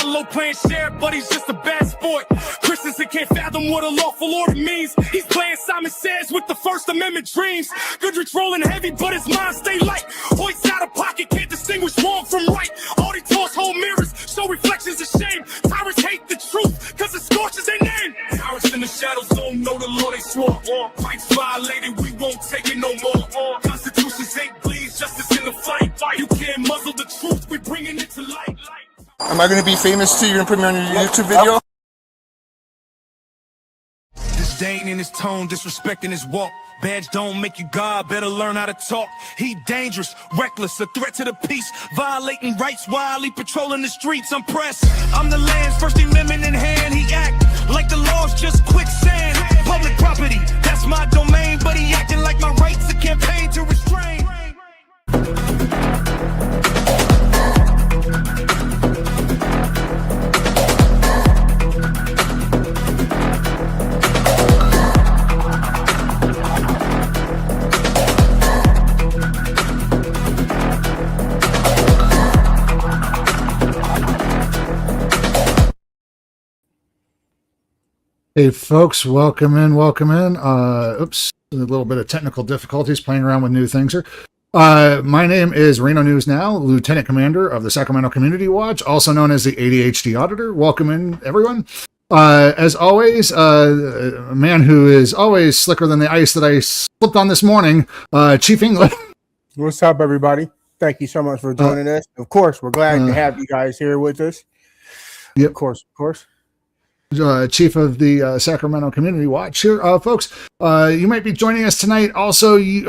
low playing sheriff, but he's just a bad sport. Christensen can't fathom what a lawful order means. He's playing Simon Says with the First Amendment dreams. Goodrich rolling heavy, but his mind stay light. Hoyt's out of pocket, can't distinguish wrong from right. All they toss whole mirrors, show reflections of shame. Tyrants hate the truth, cause it scorches their name. Tyrants in the shadow zone, know the law they swore. Rights violated, we won't take it no more. Constitution's hate bleeds, justice in the fight. You can't muzzle the truth, we're bringing it to light. Am I going to be famous too? You're going to put me on your YouTube video? Disdain in his tone, disrespecting his walk. Badge don't make you God, better learn how to talk. He dangerous, reckless, a threat to the peace. Violating rights, wildly patrolling the streets. I'm pressed, I'm the land's First Amendment in hand. He act like the law's just quicksand. Public property, that's my domain. But he acting like my rights a campaign to restrain. Hey folks, welcome in. Oops, a little bit of technical difficulties playing around with new things here. My name is Reno News Now, Lieutenant Commander of the Sacramento Community Watch, also known as the ADHD Auditor. Welcome in, everyone. As always, a man who is always slicker than the ice that I slipped on this morning, Chief England. What's up, everybody? Thank you so much for joining us. Of course, we're glad to have you guys here with us. Yep. Of course. Chief of the Sacramento Community Watch here. Folks, you might be joining us tonight. Also, in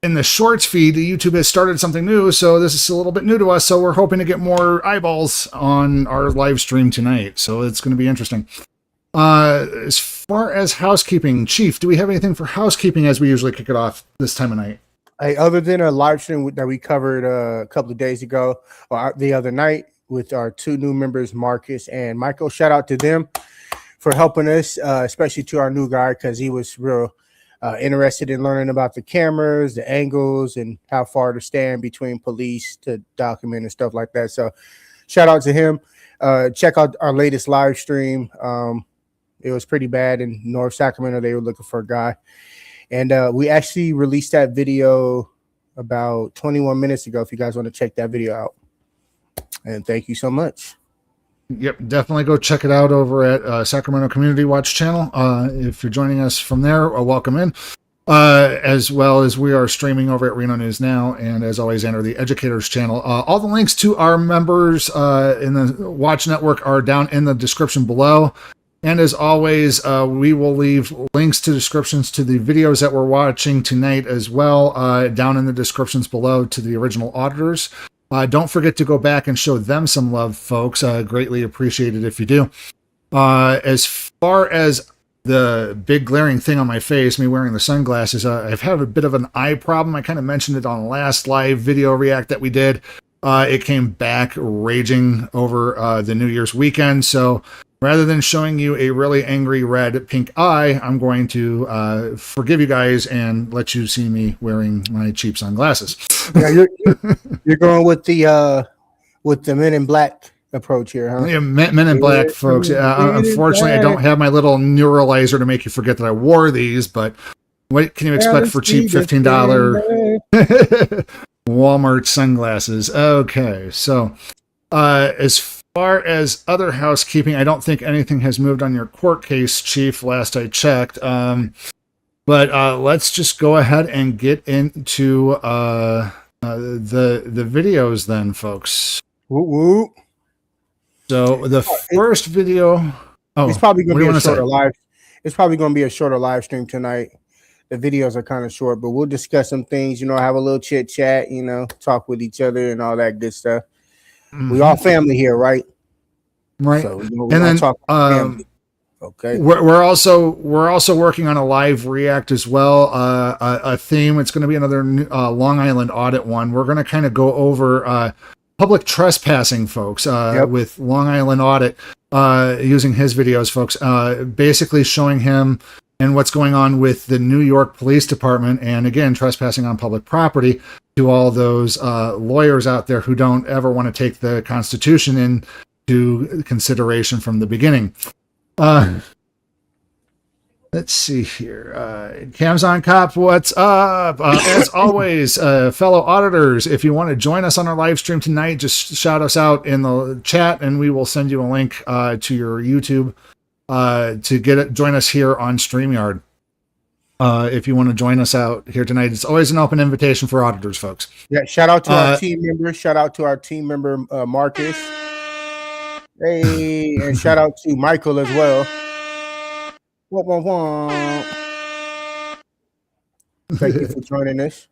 the shorts feed, YouTube has started something new, so this is a little bit new to us, so we're hoping to get more eyeballs on our live stream tonight, so it's going to be interesting. As far as housekeeping, Chief, do we have anything for housekeeping as we usually kick it off this time of night? Hey, other than a live stream that we covered a couple of days ago, or the other night, with our two new members, Marcus and Michael. Shout out to them for helping us, especially to our new guy, because he was real interested in learning about the cameras, the angles, and how far to stand between police to document and stuff like that. So shout out to him. Check out our latest live stream. It was pretty bad in North Sacramento. They were looking for a guy. And we actually released that video about 21 minutes ago if you guys want to check that video out. And thank you so much. Yep, definitely go check it out over at Sacramento Community Watch channel. If you're joining us from there, welcome in. As well as we are streaming over at Reno News Now, and as always, enter the Educators channel. All the links to our members in the Watch Network are down in the description below. And as always, we will leave links to descriptions to the videos that we're watching tonight as well, down in the descriptions below to the original auditors. Don't forget to go back and show them some love, folks. Greatly appreciated if you do. As far as the big glaring thing on my face, me wearing the sunglasses, I've had a bit of an eye problem. I kind of mentioned it on the last live video react that we did. It came back raging over the New Year's weekend. So rather than showing you a really angry red pink eye, I'm going to forgive you guys and let you see me wearing my cheap sunglasses. Yeah, you're going with the Men in Black approach here, huh? Yeah, Men in Black, folks. Unfortunately, I don't have my little neuralizer to make you forget that I wore these, but what can you expect for cheap $15 Walmart sunglasses? Okay, so as far as other housekeeping, I don't think anything has moved on your court case, Chief, last I checked. But let's just go ahead and get into the videos then, folks. Woo woo. So the first video. Oh, it's probably going to be a shorter live. It's probably going to be a shorter live stream tonight. The videos are kind of short, but we'll discuss some things. Have a little chit chat. Talk with each other and all that good stuff. Mm-hmm. We all family here, right? Right. So, and then talk family. Okay. We're also working on a live react as well. A theme. It's going to be another Long Island audit one. We're going to kind of go over public trespassing, folks, with Long Island audit, using his videos, folks, basically showing him and what's going on with the New York Police Department, and again, trespassing on public property, to all those lawyers out there who don't ever want to take the Constitution to consideration from the beginning. Let's see here. Cams on Cop, what's up? As always, fellow auditors, if you want to join us on our live stream tonight, just shout us out in the chat and we will send you a link to your YouTube to join us here on StreamYard. If you want to join us out here tonight, it's always an open invitation for auditors, folks. Yeah, shout out to our team members. Shout out to our team member, Marcus. Hey, and shout out to Michael as well. Wah, wah, wah. Thank you for joining us.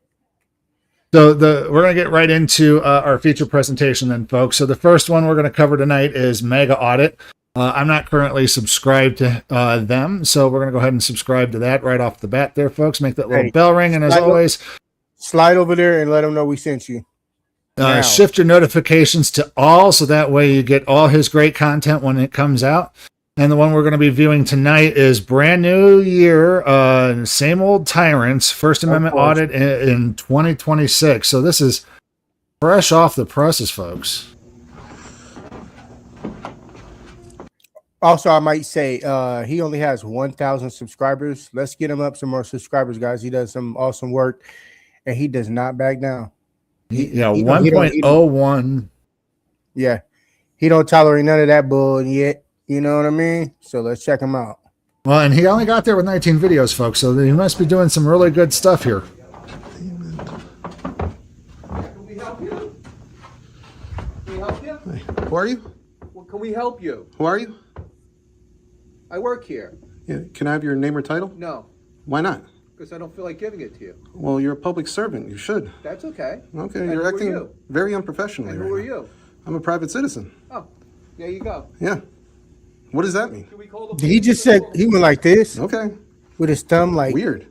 So we're going to get right into our feature presentation then, folks. So the first one we're going to cover tonight is Mega Audit. I'm not currently subscribed to them, so we're going to go ahead and subscribe to that right off the bat there, folks. Make that little bell ring, and as always, slide over there and let them know we sent you. Shift your notifications to all, so that way you get all his great content when it comes out. And the one we're going to be viewing tonight is Brand New Year, Same Old Tyrants, First Amendment Audit in 2026. So this is fresh off the presses, folks. Also, I might say he only has 1,000 subscribers. Let's get him up some more subscribers, guys. He does some awesome work, and he does not back down. 1.01. Yeah, he don't tolerate none of that bull yet. You know what I mean? So let's check him out. Well, and he only got there with 19 videos, folks, so he must be doing some really good stuff here. Can we help you? Can we help you? Hey, who are you? Well, can we help you? Who are you? I work here. Yeah, can I have your name or title? No, Why not? because I don't feel like giving it to you. Well, you're a public servant. You should. That's okay. Okay, And you're who are acting you? very unprofessionally And right who are now. you? I'm a private citizen. Oh, there you go. Yeah. What does that mean? Can we call the He just said he went like this Okay. with his thumb, like, Weird.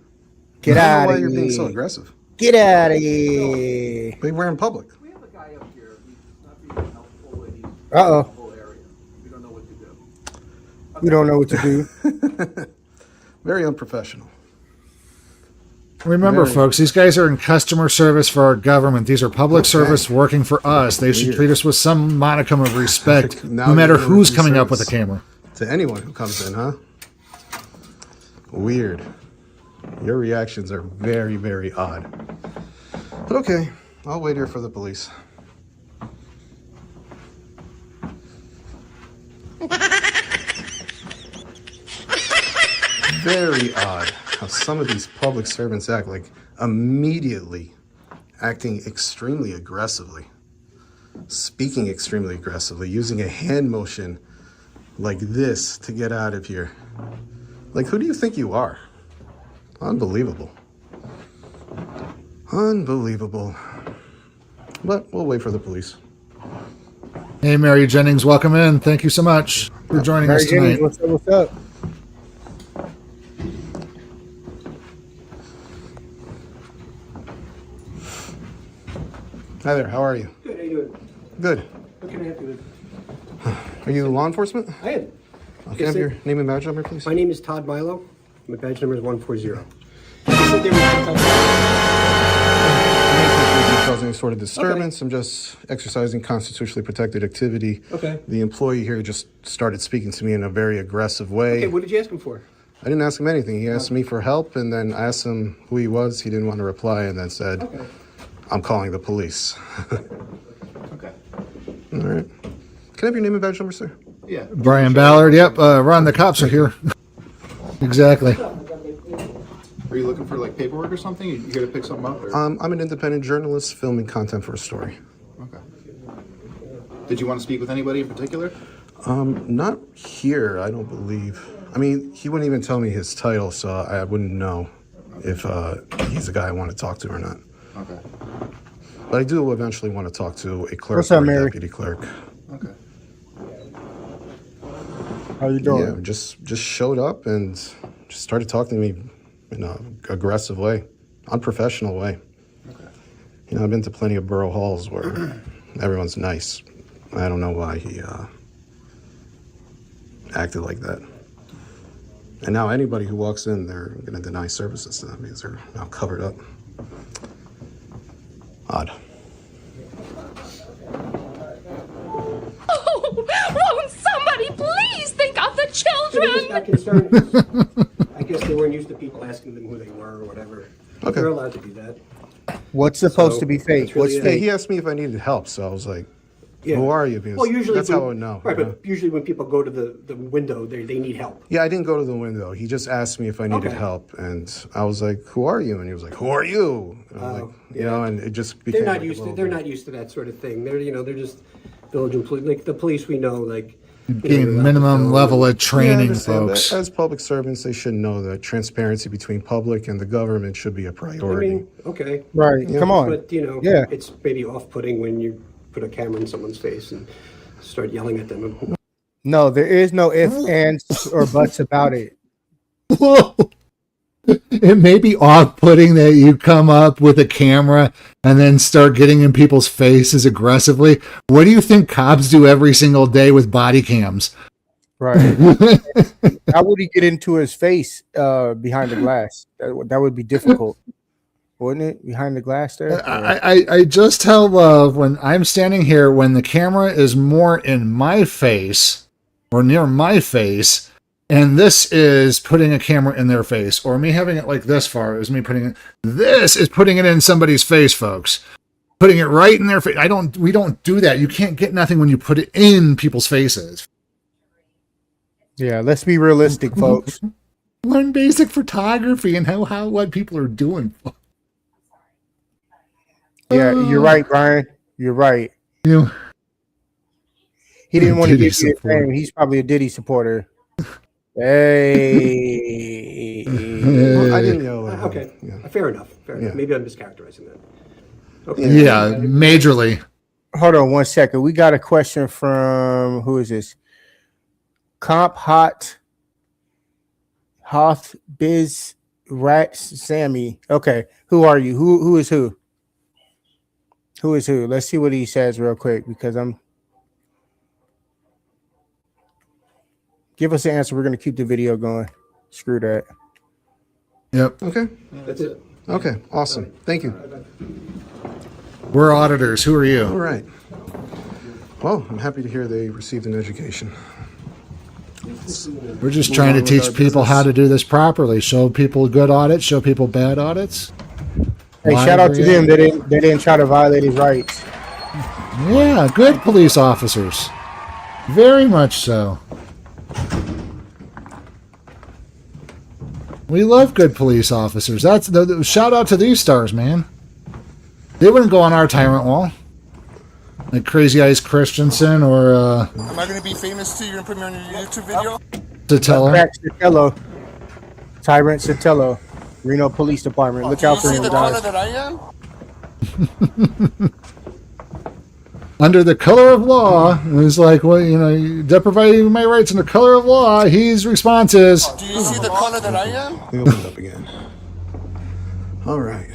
get I don't out know why of you're being so here. aggressive. Get out of here. But we're in public. We have a guy up here. He's not being helpful in these Uh-oh. whole area. We don't know what to do. We don't know what to do. Very unprofessional. Remember, Very. folks, these guys are in customer service for our government. These are public service working for us. They should Weird. treat us with some modicum of respect, Now no matter you're doing who's free coming up with a service. camera. To anyone who comes in, huh? Weird. Your reactions are very, very odd. But okay, I'll wait here for the police. Very odd how some of these public servants act, like immediately acting extremely aggressively, speaking extremely aggressively, using a hand motion like this to get out of here. Like, who do you think you are? Unbelievable. Unbelievable. But we'll wait for the police. Hey, Mary Jennings, welcome in. Thank you so much for joining Mary us tonight. Jennings, what's up? What's up? Hi there, how are you? Good, how you doing? Good. What can I help you with? Are you law enforcement? I am. Can I Yes, have sir. your name and badge number, please? My name is Todd Milo. My badge number is 140. I said they were Causing any sort of disturbance. I'm just exercising constitutionally protected activity. Okay. The employee here just started speaking to me in a very aggressive way. Okay, what did you ask him for? I didn't ask him anything. He asked me for help, and then I asked him who he was. He didn't want to reply, and then said, Okay. I'm calling the police. Okay. All right. Can I have your name and badge number, sir? Yeah. Brian Ballard, yep. Ron, the cops are here. Exactly. Are you looking for like paperwork or something? You gotta pick something up? Or? I'm an independent journalist filming content for a story. Okay. Did you want to speak with anybody in particular? Not here, I don't believe. I mean, he wouldn't even tell me his title, so I wouldn't know if he's the guy I want to talk to or not. Okay. But I do eventually want to talk to a clerk What's up, or a Mary? deputy clerk. Okay. How you doing? Yeah, just showed up and just started talking to me in an aggressive way, unprofessional way. Okay. You know, I've been to plenty of borough halls where everyone's nice. I don't know why he acted like that. And now anybody who walks in, they're going to deny services to them because they're now covered up. Odd. that concern. 'Cause I guess they weren't used to people asking them who they were or whatever. Okay. They're allowed to do that. What's supposed to be fake? that's really What's it. Yeah, fake? he asked me if I needed help, so I was like, Yeah. "Who are you?" Because Well, usually that's when- how I would know. Right, you know? but usually when people go to the window, they need help. Yeah, I didn't go to the window. He just asked me if I needed Okay. help, and I was like, "Who are you?" And he was like, "Who are you?" And I was like, you know, and it just became. They're not like a used to. little They're bit- not used to that sort of thing. They're just village employees. Like the police, we know, like Getting minimum level of Yeah, I training, understand that. folks. As public servants, they should know that transparency between public and the government should be a I priority. mean, okay, Right. Come on. but Yeah. it's maybe off-putting when you put a camera in someone's face and start yelling at them. No, there is no ifs, ands, or buts about it. Whoa. It may be off-putting that you come up with a camera and then start getting in people's faces aggressively. What do you think cops do every single day with body cams? Right. How would he get into his face behind the glass? That would be difficult, wouldn't it? Behind the glass there? I just tell love when I'm standing here, when the camera is more in my face or near my face, and this is putting a camera in their face, or me having it like this far is me putting it. This is putting it in somebody's face, folks. Putting it right in their face. We don't do that. You can't get nothing when you put it in people's faces. Yeah, let's be realistic, folks. Learn basic photography and what people are doing. Yeah, you're right, Brian. You're right. You know, He didn't want to Diddy give you a supporter. name. He's probably a Diddy supporter. Hey. Well, I didn't know. Okay, Yeah. fair enough. Fair enough. Yeah. Maybe I'm mischaracterizing that. Okay. yeah, majorly. Hold on 1 second. We got a question from who is this? Comp Hot Hoth Biz Rat Sammy. Okay, who are you? Who is who? Who is who? Let's see what he says real quick because I'm. Give us an answer. We're gonna keep the video going. Screw that. Yep. Okay. That's it. Okay. Awesome. Thank you. We're auditors. Who are All you? right. Well, I'm happy to hear they received an education. We're just Move trying on to with teach our people business. how to do this properly. Show people good audits. Show people bad audits. Hey, shout out to them. They didn't try to violate his rights. Yeah, good police officers. Very much so. We love good police officers. That's the shout out to these stars, man. They wouldn't go on our tyrant wall. Like Crazy Eyes Christensen or Am I going to be famous too? You're going to put me on your YouTube video? Sotelo. Crack Sotelo. Tyrant Sotelo. Reno Police Department. Look Do out you for see him, the color guys. that I am? Under the color of law, it was like, well, deprivating my rights under color of law. His response is, Do you see the color that I am? They opened up again. All right.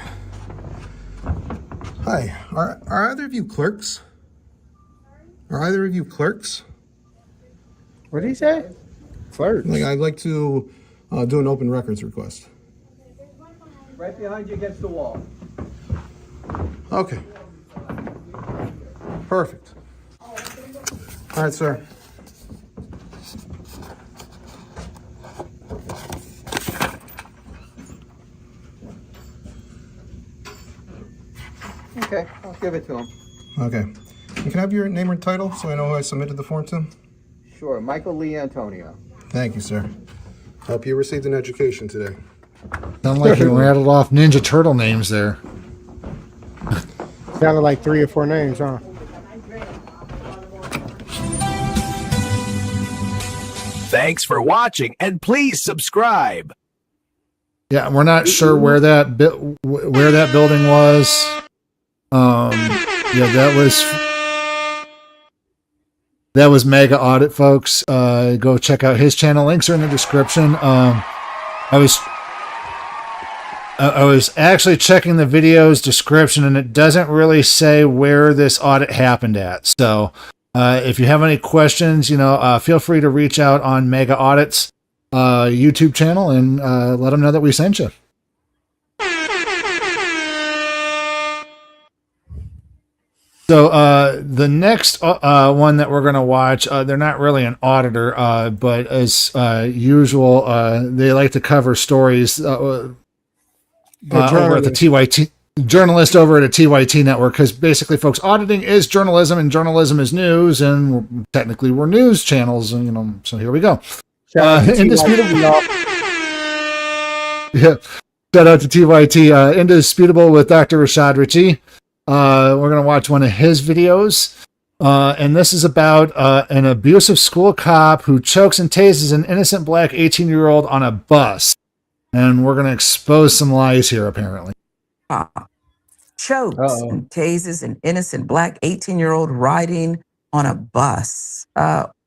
Hi. Are either of you clerks? Are either of you clerks? What did he say? Flirt. Like, I'd like to do an open records request. Right behind you against the wall. Okay. Perfect. All right, sir. Okay, I'll give it to him. Okay. And can I have your name and title so I know who I submitted the form to? Sure, Michael Lee Antonio. Thank you, sir. Hope you received an education today. sound like you rattled off Ninja Turtle names there. Sounded like 3 or 4 names, huh? Thanks for watching, and please subscribe. Yeah, we're not sure where that where that building was. Yeah, that was Mega Audit, folks. Go check out his channel. Links are in the description. I was actually checking the video's description, and it doesn't really say where this audit happened at. So, if you have any questions, feel free to reach out on Mega Audit's YouTube channel and let them know that we sent you. So the next one that we're going to watch, they're not really an auditor, but as usual, they like to cover stories over at the TYT journalist over at a TYT network, because basically, folks, auditing is journalism and journalism is news, and technically we're news channels, and so here we go. Indisputable. Yeah. Shout out to TYT. Indisputable with Dr. Rashad Ritchie. We're going to watch one of his videos. And this is about an abusive school cop who chokes and tases an innocent black 18-year-old on a bus. And we're going to expose some lies here, apparently. Chokes and tases an innocent black 18-year-old riding on a bus.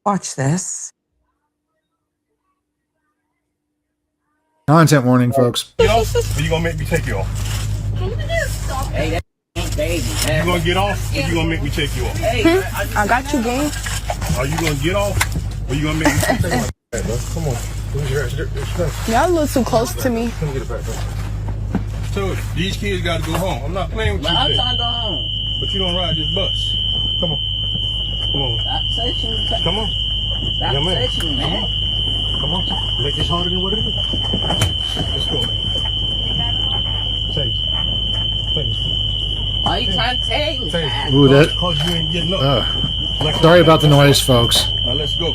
Watch this. Content warning, folks. Get off, or you gonna make me take you off? Hey, that's baby. You gonna get off, or you gonna make me take you off? Hey, I got you, gang. Are you gonna get off, or you gonna make me take you off? Hey, bro, come on. Y'all a little too close to me. Let me get it back, bro. So these kids gotta go home. I'm not playing with you I'm today. trying to go home. But you don't ride this bus. Come on. Come on. Stop touching me. Come on. Stop Young man. touching me, man. Come on. Make this harder than what it is. Let's go, man. Say. Why you trying to take me? Ooh, that. Because you ain't getting up. Sorry about the noise, folks. Now let's go.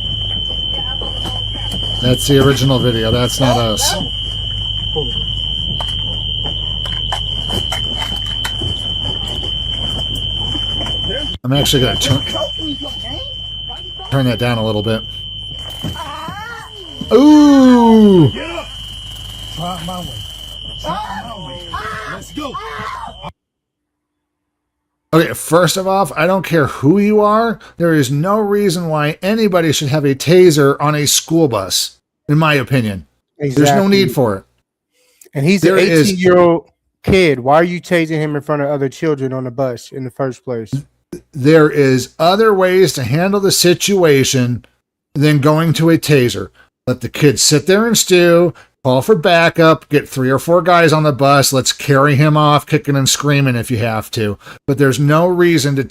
That's the original video. That's not us. Hold on. I'm actually going to turn that down a little bit. Ooh! Get up! Try my way. Try my way. Let's go. Okay, first of all, I don't care who you are. There is no reason why anybody should have a taser on a school bus, in my opinion. Exactly. There's no need for it. And he's an 18-year-old kid. Why are you tasing him in front of other children on the bus in the first place? There is other ways to handle the situation than going to a taser. Let the kid sit there and stew, call for backup, get 3 or 4 guys on the bus. Let's carry him off, kicking and screaming if you have to. But there's no reason to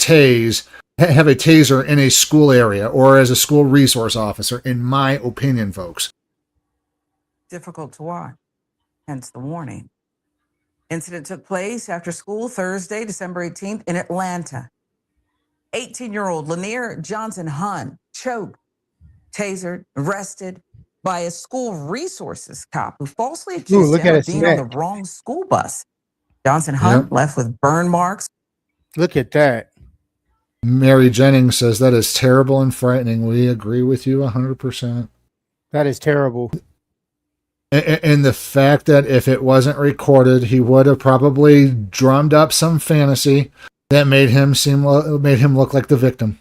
have a taser in a school area or as a school resource officer, in my opinion, folks. Difficult to watch, hence the warning. Incident took place after school Thursday, December 18th in Atlanta. 18-year-old Lanier Johnson Hunt choked, tasered, arrested by a school resources cop who falsely accused him of being on the wrong school bus. Johnson Hunt left with burn marks. Look at that. Mary Jennings says that is terrible and frightening. We agree with you 100%. That is terrible. And the fact that if it wasn't recorded, he would have probably drummed up some fantasy that made him look like the victim.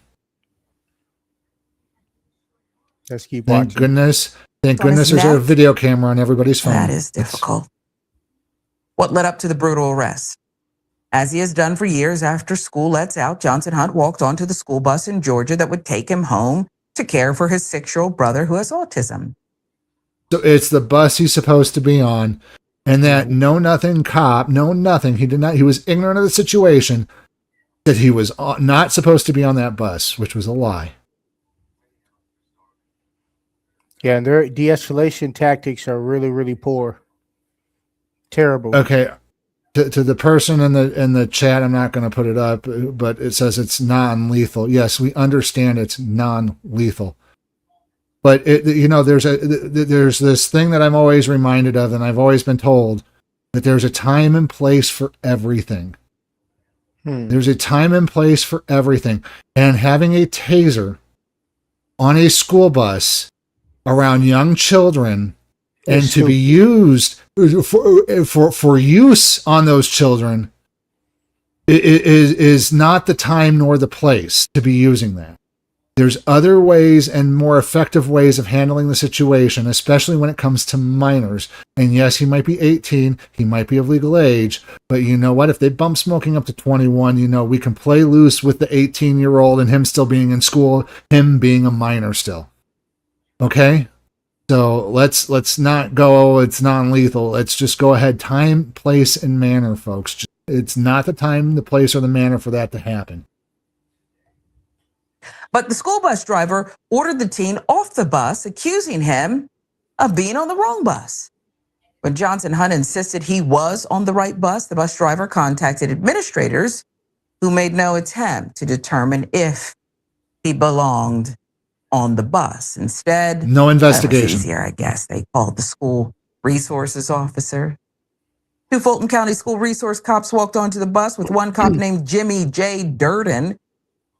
Let's keep watching. Thank goodness there's a video camera on everybody's phone. That is difficult. What led up to the brutal arrest? As he has done for years after school lets out, Johnson Hunt walked onto the school bus in Georgia that would take him home to care for his 6-year-old brother who has autism. So it's the bus he's supposed to be on, and that know-nothing cop, he was ignorant of the situation, that he was not supposed to be on that bus, which was a lie. Yeah, and their de-escalation tactics are really, really poor. Terrible. Okay, to the person in the chat, I'm not going to put it up, but it says it's non-lethal. Yes, we understand it's non-lethal. But there's this thing that I'm always reminded of, and I've always been told that there's a time and place for everything. There's a time and place for everything. And having a taser on a school bus around young children and to be used for use on those children is not the time nor the place to be using that. There's other ways and more effective ways of handling the situation, especially when it comes to minors. And yes, he might be 18, he might be of legal age, but you know what? If they bump smoking up to 21, we can play loose with the 18-year-old and him still being in school, him being a minor still. Okay? So let's not go, it's non-lethal. Let's just go ahead. Time, place, and manner, folks. It's not the time, the place, or the manner for that to happen. But the school bus driver ordered the teen off the bus, accusing him of being on the wrong bus. When Johnson Hunt insisted he was on the right bus, the bus driver contacted administrators who made no attempt to determine if he belonged on the bus. Instead, No investigation. It was easier, I guess. They called the school resources officer. 2 Fulton County school resource cops walked onto the bus with one cop named Jimmy J. Durden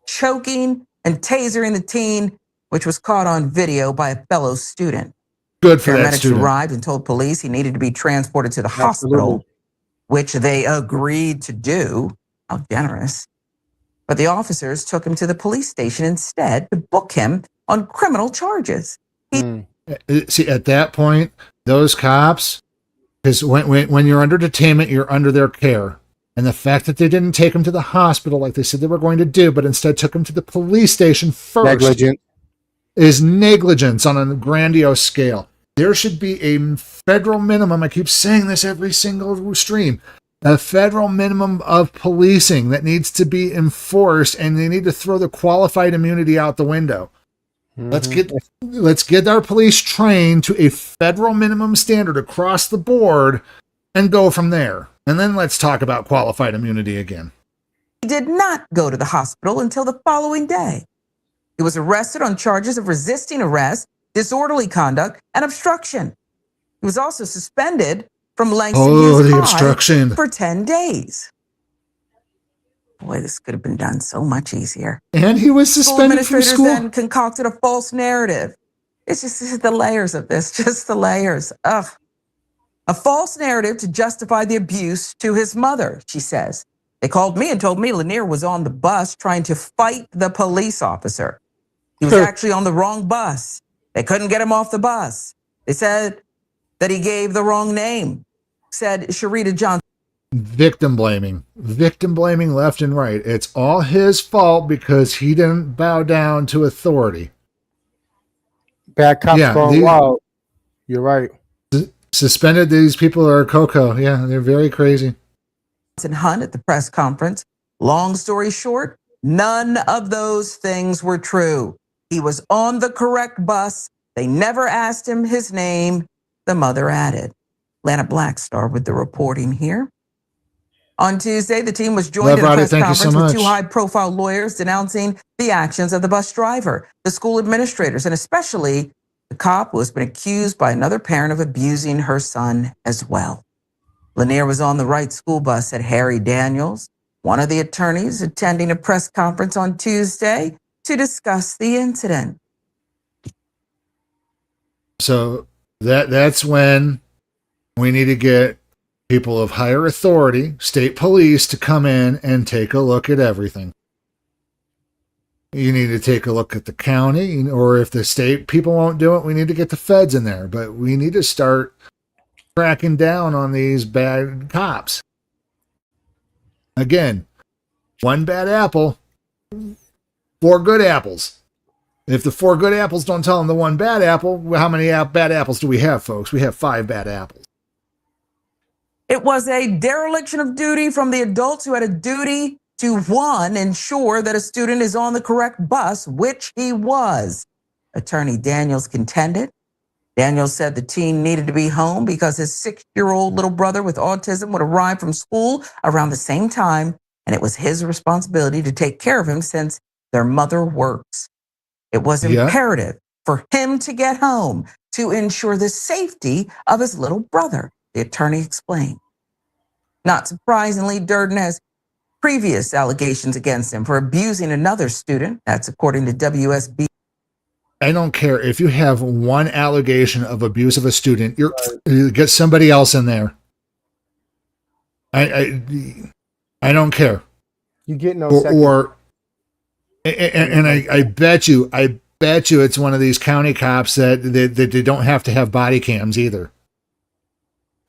choking and tasering the teen, which was caught on video by a fellow student. Good for that Paramedics student. arrived and told police he needed to be transported to the hospital, which they agreed to do. How generous. But the officers took him to the police station instead to book him on criminal charges. See, at that point, those cops, because when you're under detainment, you're under their care. And the fact that they didn't take him to the hospital like they said they were going to do, but instead took him to the police station first, is negligence on a grandiose scale. There should be a federal minimum. I keep saying this every single stream. A federal minimum of policing that needs to be enforced, and they need to throw the qualified immunity out the window. Let's get our police trained to a federal minimum standard across the board and go from there. And then let's talk about qualified immunity again. He did not go to the hospital until the following day. He was arrested on charges of resisting arrest, disorderly conduct, and obstruction. He was also suspended from Langston Hughes High obstruction for 10 days. Boy, this could have been done so much easier. And he was suspended from school. Then concocted a false narrative. It's just the layers of this, just the layers. Ugh. A false narrative to justify the abuse to his mother, she says. They called me and told me Lanier was on the bus trying to fight the police officer. He was actually on the wrong bus. They couldn't get him off the bus. They said that he gave the wrong name, said Sharita Johnson. Victim blaming left and right. It's all his fault because he didn't bow down to authority. Bad cops going wild. You're right. Suspended, these people are Coco. Yeah, they're very crazy. Hunt at the press conference. Long story short, none of those things were true. He was on the correct bus. They never asked him his name, the mother added. Lana Blackstar with the reporting here. On Tuesday, the team was joined in a press conference with 2 high-profile lawyers denouncing the actions of the bus driver, the school administrators, and especially the cop who has been accused by another parent of abusing her son as well. Lanier was on the right school bus, said Harry Daniels, one of the attorneys attending a press conference on Tuesday to discuss the incident. So that's when we need to get people of higher authority, state police, to come in and take a look at everything. You need to take a look at the county, or if the state people won't do it, we need to get the feds in there. But we need to start cracking down on these bad cops. Again, 1 bad apple, 4 good apples. If the 4 good apples don't tell them the 1 bad apple, how many bad apples do we have, folks? We have 5 bad apples. It was a dereliction of duty from the adults who had a duty to, 1, ensure that a student is on the correct bus, which he was. Attorney Daniels contended. Daniels said the teen needed to be home because his 6-year-old little brother with autism would arrive from school around the same time, and it was his responsibility to take care of him since their mother works. It was imperative for him to get home to ensure the safety of his little brother, the attorney explained. Not surprisingly, Durden has previous allegations against him for abusing another student. That's according to WSB. I don't care if you have 1 allegation of abuse of a student, you get somebody else in there. I don't care. You get no second. I bet you it's one of these county cops that they don't have to have body cams either.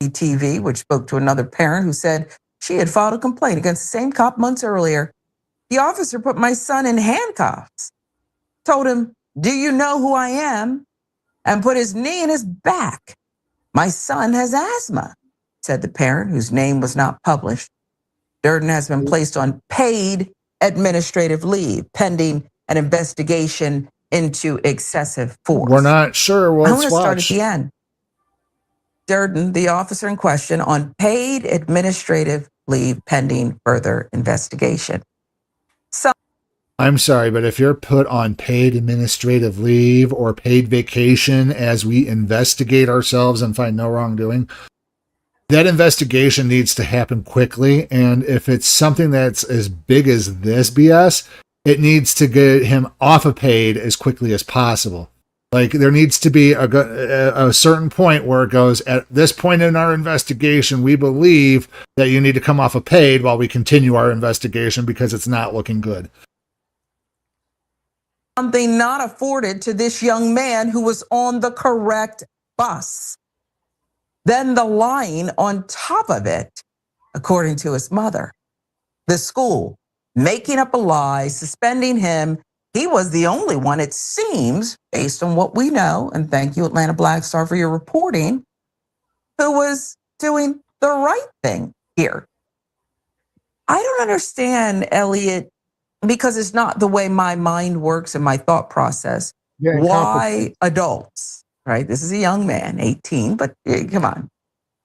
TV, which spoke to another parent who said she had filed a complaint against the same cop months earlier. The officer put my son in handcuffs, told him, "Do you know who I am?" and put his knee in his back. My son has asthma, said the parent, whose name was not published. Durden has been placed on paid administrative leave pending an investigation into excessive force. We're not sure. I Well, want let's to start at watch. the end. Durden, the officer in question, on paid administrative leave pending further investigation. I'm sorry, but if you're put on paid administrative leave or paid vacation as we investigate ourselves and find no wrongdoing, that investigation needs to happen quickly. And if it's something that's as big as this BS, it needs to get him off of paid as quickly as possible. Like, there needs to be a certain point where it goes, at this point in our investigation, we believe that you need to come off of paid while we continue our investigation because it's not looking good. Something not afforded to this young man who was on the correct bus. Then the lying on top of it, according to his mother. The school making up a lie, suspending him. He was the only one, it seems, based on what we know, and thank you, Atlanta Black Star, for your reporting, who was doing the right thing here. I don't understand, Elliot, because it's not the way my mind works and my thought process. Why adults, right? This is a young man, 18, but come on,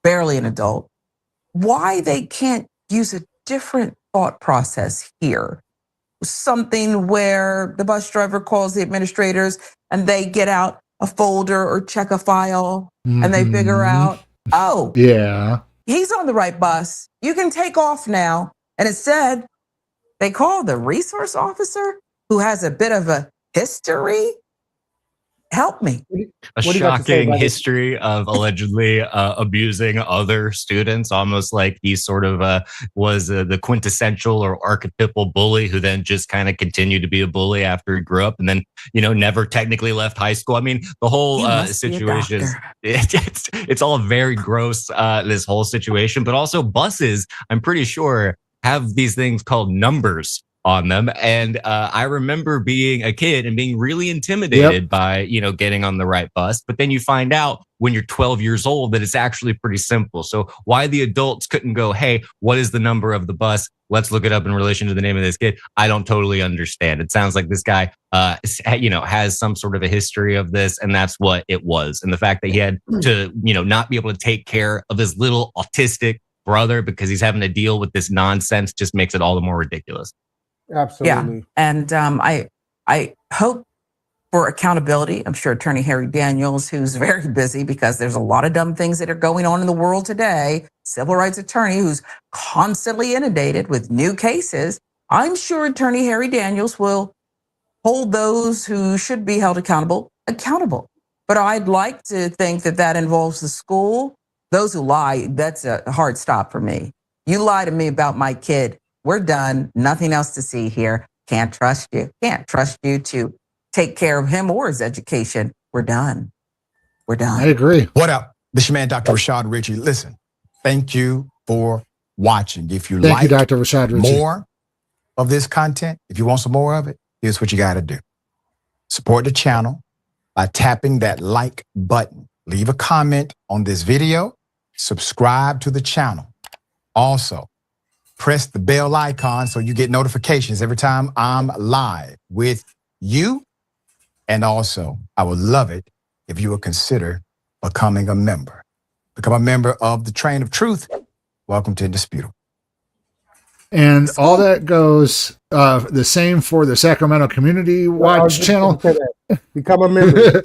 barely an adult. Why they can't use a different thought process here? Something where the bus driver calls the administrators and they get out a folder or check a file and they figure out, oh, yeah, he's on the right bus. You can take off now. And instead, they call the resource officer who has a bit of a history. Help me. A shocking history of allegedly abusing other students, almost like he sort of was the quintessential or archetypal bully who then just kind of continued to be a bully after he grew up and then, never technically left high school. I mean, the whole situation is it's all very gross, this whole situation, but also buses, I'm pretty sure, have these things called numbers on them. And I remember being a kid and being really intimidated by, getting on the right bus. But then you find out when you're 12 years old that it's actually pretty simple. So why the adults couldn't go, hey, what is the number of the bus? Let's look it up in relation to the name of this kid. I don't totally understand. It sounds like this guy, has some sort of a history of this, and that's what it was. And the fact that he had to, not be able to take care of his little autistic brother because he's having to deal with this nonsense just makes it all the more ridiculous. Absolutely. Yeah. And I hope for accountability. I'm sure Attorney Harry Daniels, who's very busy because there's a lot of dumb things that are going on in the world today, civil rights attorney who's constantly inundated with new cases. I'm sure Attorney Harry Daniels will hold those who should be held accountable. But I'd like to think that involves the school. Those who lie, that's a hard stop for me. You lie to me about my kid, we're done. Nothing else to see here. Can't trust you. Can't trust you to take care of him or his education. We're done. We're done. I agree. What up? This is your man, Dr. Rashad Ritchie. Listen, thank you for watching. If you Thank you, Dr. Rashad Ritchie. More of this content, if you want some more of it, here's what you got to do. Support the channel by tapping that like button. Leave a comment on this video. Subscribe to the channel. Also, press the bell icon so you get notifications every time I'm live with you. And also, I would love it if you would consider becoming a member. Become a member of the Train of Truth. Welcome to Indisputable. And all that goes the same for the Sacramento Community Watch channel. Become a member.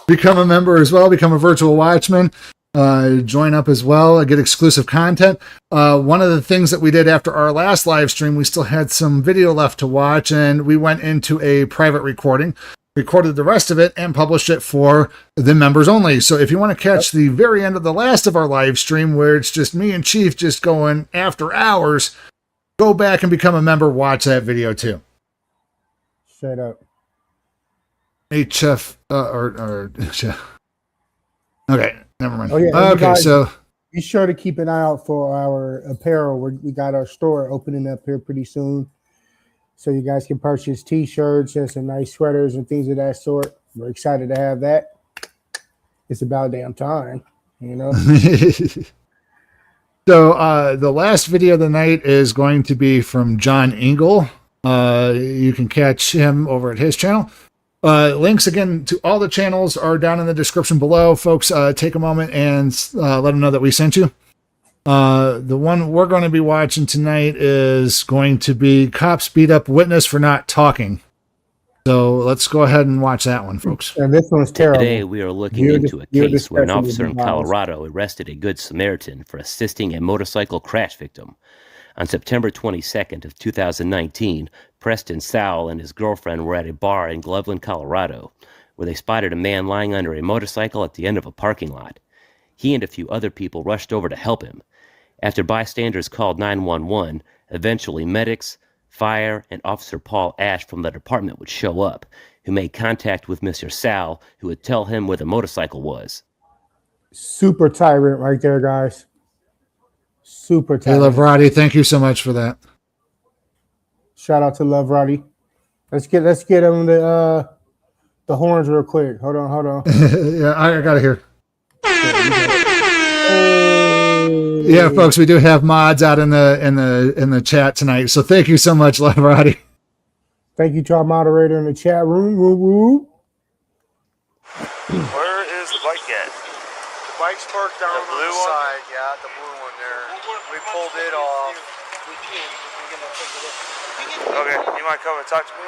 Become a member as well. Become a virtual watchman. Join up as well, get exclusive content. One of the things that we did after our last live stream, we still had some video left to watch, and we went into a private recorded the rest of it, and published it for the members only. So if you want to catch the very end of the last of our live stream, where it's just me and Chief just going after hours, go back and become a member, watch that video too. Straight up. HF, okay. Never mind. Oh, yeah. Okay, guys, so be sure to keep an eye out for our apparel. We got our store opening up here pretty soon. So you guys can purchase t-shirts and some nice sweaters and things of that sort. We're excited to have that. It's about damn time, So the last video of the night is going to be from John Engel. You can catch him over at his channel. Links again to all the channels are down in the description below. Folks, take a moment and let them know that we sent you. The one we're going to be watching tonight is going to be Cops Beat Up Witness for Not Talking. So let's go ahead and watch that one, folks. And this one's terrible. Today we are looking into a case where an officer in Colorado arrested a Good Samaritan for assisting a motorcycle crash victim. On September 22nd of 2019, Preston Sowell and his girlfriend were at a bar in Gloveland, Colorado, where they spotted a man lying under a motorcycle at the end of a parking lot. He and a few other people rushed over to help him. After bystanders called 911, eventually medics, fire, and Officer Paul Ash from the department would show up, who made contact with Mr. Sowell, who would tell him where the motorcycle was. Super tyrant right there, guys. Super Hey, tyrant. Love Roddy, thank you so much for that. Shout out to Love Roddy. Let's get him the horns real quick. Hold on. Yeah, I got it here. Yeah, folks, we do have mods out in the chat tonight, so thank you so much, Love Roddy. Thank you to our moderator in the chat room. Woo woo. Where is the bike at? The bike's parked down on the side. Yeah, the blue one there. We pulled it off. Okay, you might come and talk to me?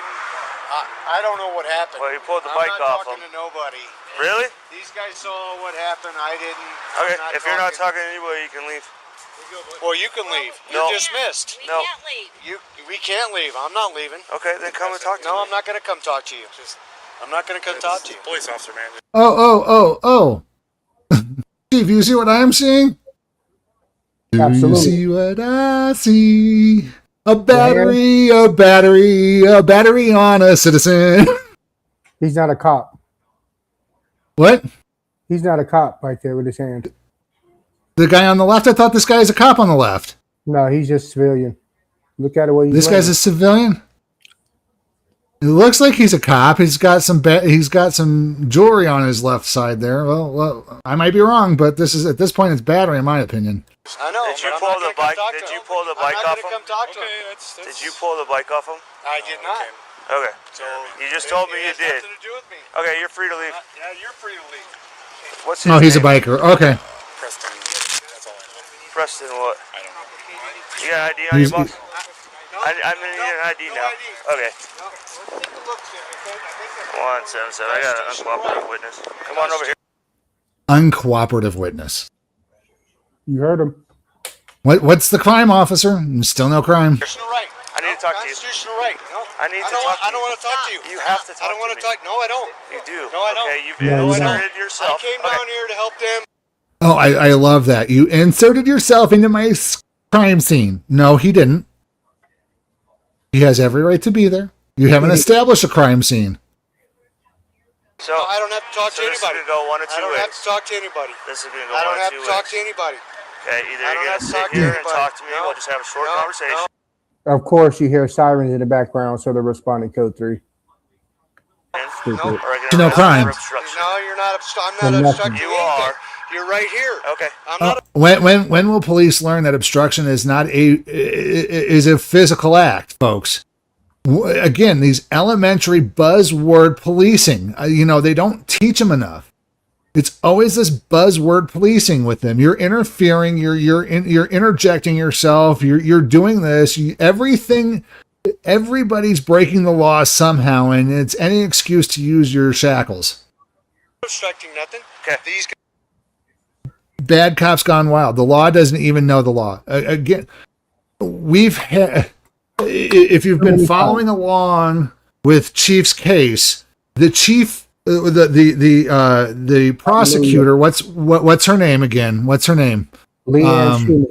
I don't know what happened. Well, you pulled the bike off I'm not talking to nobody. Really? These guys saw what happened. I didn't. Okay, if you're not talking to anybody, you can leave. Well, you can leave. You're dismissed. We can't leave. We can't leave. I'm not leaving. Okay, then come and talk to me. No, I'm not going to come talk to you. I'm not going to come talk to you. Police officer, man. Oh. Steve, you see what I'm seeing? Absolutely. Do you see what I see? A battery on a citizen. He's not a cop. What? He's not a cop right there with his hand. The guy on the left? I thought this guy is a cop on the left. No, he's just civilian. Look at it. What he's This guy's a civilian? It looks like he's a cop. He's got some jewelry on his left side there. Well, I might be wrong, but at this point it's battery in my opinion. I know. Did you pull the bike? Did you pull the bike off him? Come talk to him. Did you pull the bike off him? I did not. Okay. So you just told me you did. Nothing to do with me. Okay, you're free to leave. Yeah, you're free to leave. What's his Oh, he's a name? biker. Okay. Preston. That's all I know. Preston what? I don't know. You got an ID on He's- your box? I'm gonna need an ID now. Okay. 177. I got an uncooperative witness. Come on over here. Uncooperative witness. You heard him. What's the crime, officer? Still no crime. Constitutional right. I need to talk to you. Constitutional right. No, I need to talk to you. I don't want to talk to you. You have to talk I don't want to to talk. No, I don't. You do. No, I don't. Okay, you've No, you don't. inserted yourself. I came down here to help them. Oh, I love that. You inserted yourself into my crime scene. No, he didn't. He has every right to be there. You haven't established a crime scene. So I don't have to talk to this is anybody. gonna go one of two I don't have ways. to talk to anybody. This is gonna go I don't one of have two to talk ways. to anybody. Okay, either I don't you're have gonna to talk sit to here and anybody. talk to me. No, We'll just have a short no, conversation. Of course, you hear sirens in the background, so they're responding code 3. Stupid. No crime. No, you're not. I'm Well, not nothing. obstructing You anything. are. You're right here. Okay. I'm not. When will police learn that obstruction is not is a physical act, folks? Again, these elementary buzzword policing, they don't teach them enough. It's always this buzzword policing with them. You're interfering. You're interjecting yourself. You're doing this. Everybody's breaking the law somehow, and it's any excuse to use your shackles. Obstructing nothing. Okay. These guys. Bad cops gone wild. The law doesn't even know the law. Again, we've had. If you've been following along with Chief's case, the chief, the prosecutor, what's her name again? What's her name? Leanne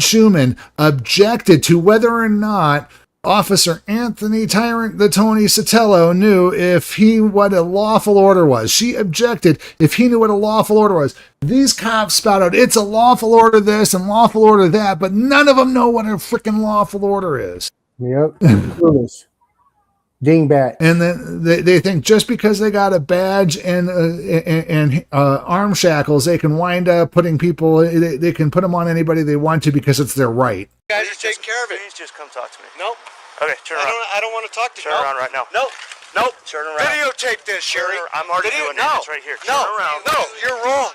Schumann objected to whether or not Officer Anthony Tyrant the Tony Sotelo knew what a lawful order was. She objected if he knew what a lawful order was. These cops spout out, it's a lawful order this and lawful order that, but none of them know what a freaking lawful order is. Yep. Foolish. Dingbat. And then they think just because they got a badge and arm shackles, they can wind up putting people, they can put them on anybody they want to because it's their right. Guys are taking care of it. Please just come talk to me. Nope. Okay, turn around. I don't want to talk to you. Turn around right now. No. Nope. Turn around. Videotape this, Sherry. I'm already doing it. It's right here. Turn around. No, you're wrong.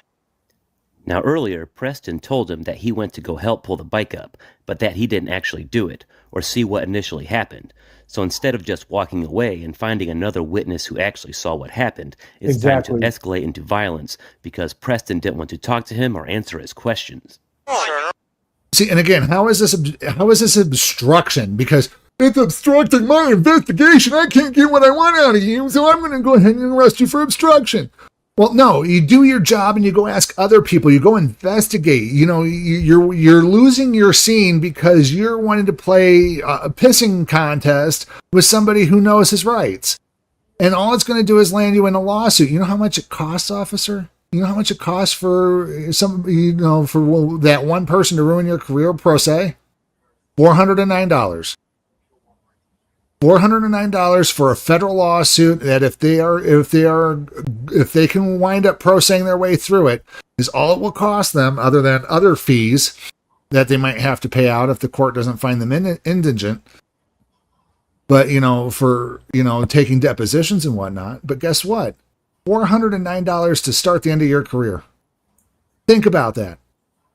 Now, earlier, Preston told him that he went to go help pull the bike up, but that he didn't actually do it or see what initially happened. So instead of just walking away and finding another witness who actually saw what happened, it's time to escalate into violence because Preston didn't want to talk to him or answer his questions. See, and again, how is this obstruction? Because it's obstructing my investigation. I can't get what I want out of you, so I'm going to go ahead and arrest you for obstruction. Well, no, you do your job and you go ask other people. You go investigate. You know, you're losing your scene because you're wanting to play a pissing contest with somebody who knows his rights. And all it's going to do is land you in a lawsuit. You know how much it costs, officer? You know how much it costs for for that one person to ruin your career, pro se? $409. $409 for a federal lawsuit that if they can wind up pro-saying their way through it is all it will cost them, other than other fees that they might have to pay out if the court doesn't find them indigent. But, for, taking depositions and whatnot. But guess what? $409 to start the end of your career. Think about that.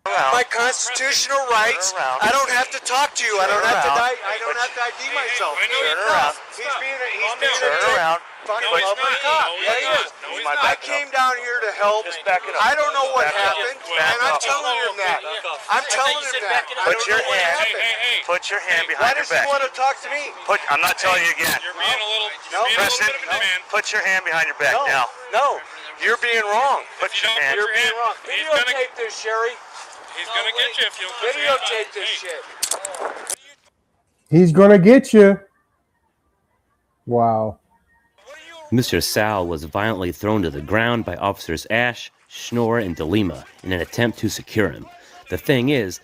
My constitutional rights. I don't have to talk to you. I don't have to ID myself. Turn around. He's being a funny lovely cop. Yeah, he is. I came down here to help. I don't know what happened, and I'm telling him that. I'm telling him that. Put your hand behind your back. Why does he want to talk to me? I'm not telling you again. You're being a little Preston, put your hand behind your back now. No, you're being wrong. Put your hand. You're being wrong. Videotape this, Sherry. He's gonna get you if you videotape this shit. He's gonna get you. Wow. Mr. Sal was violently thrown to the ground by officers Ash, Schnorr, and DeLima in an attempt to secure him. The thing is,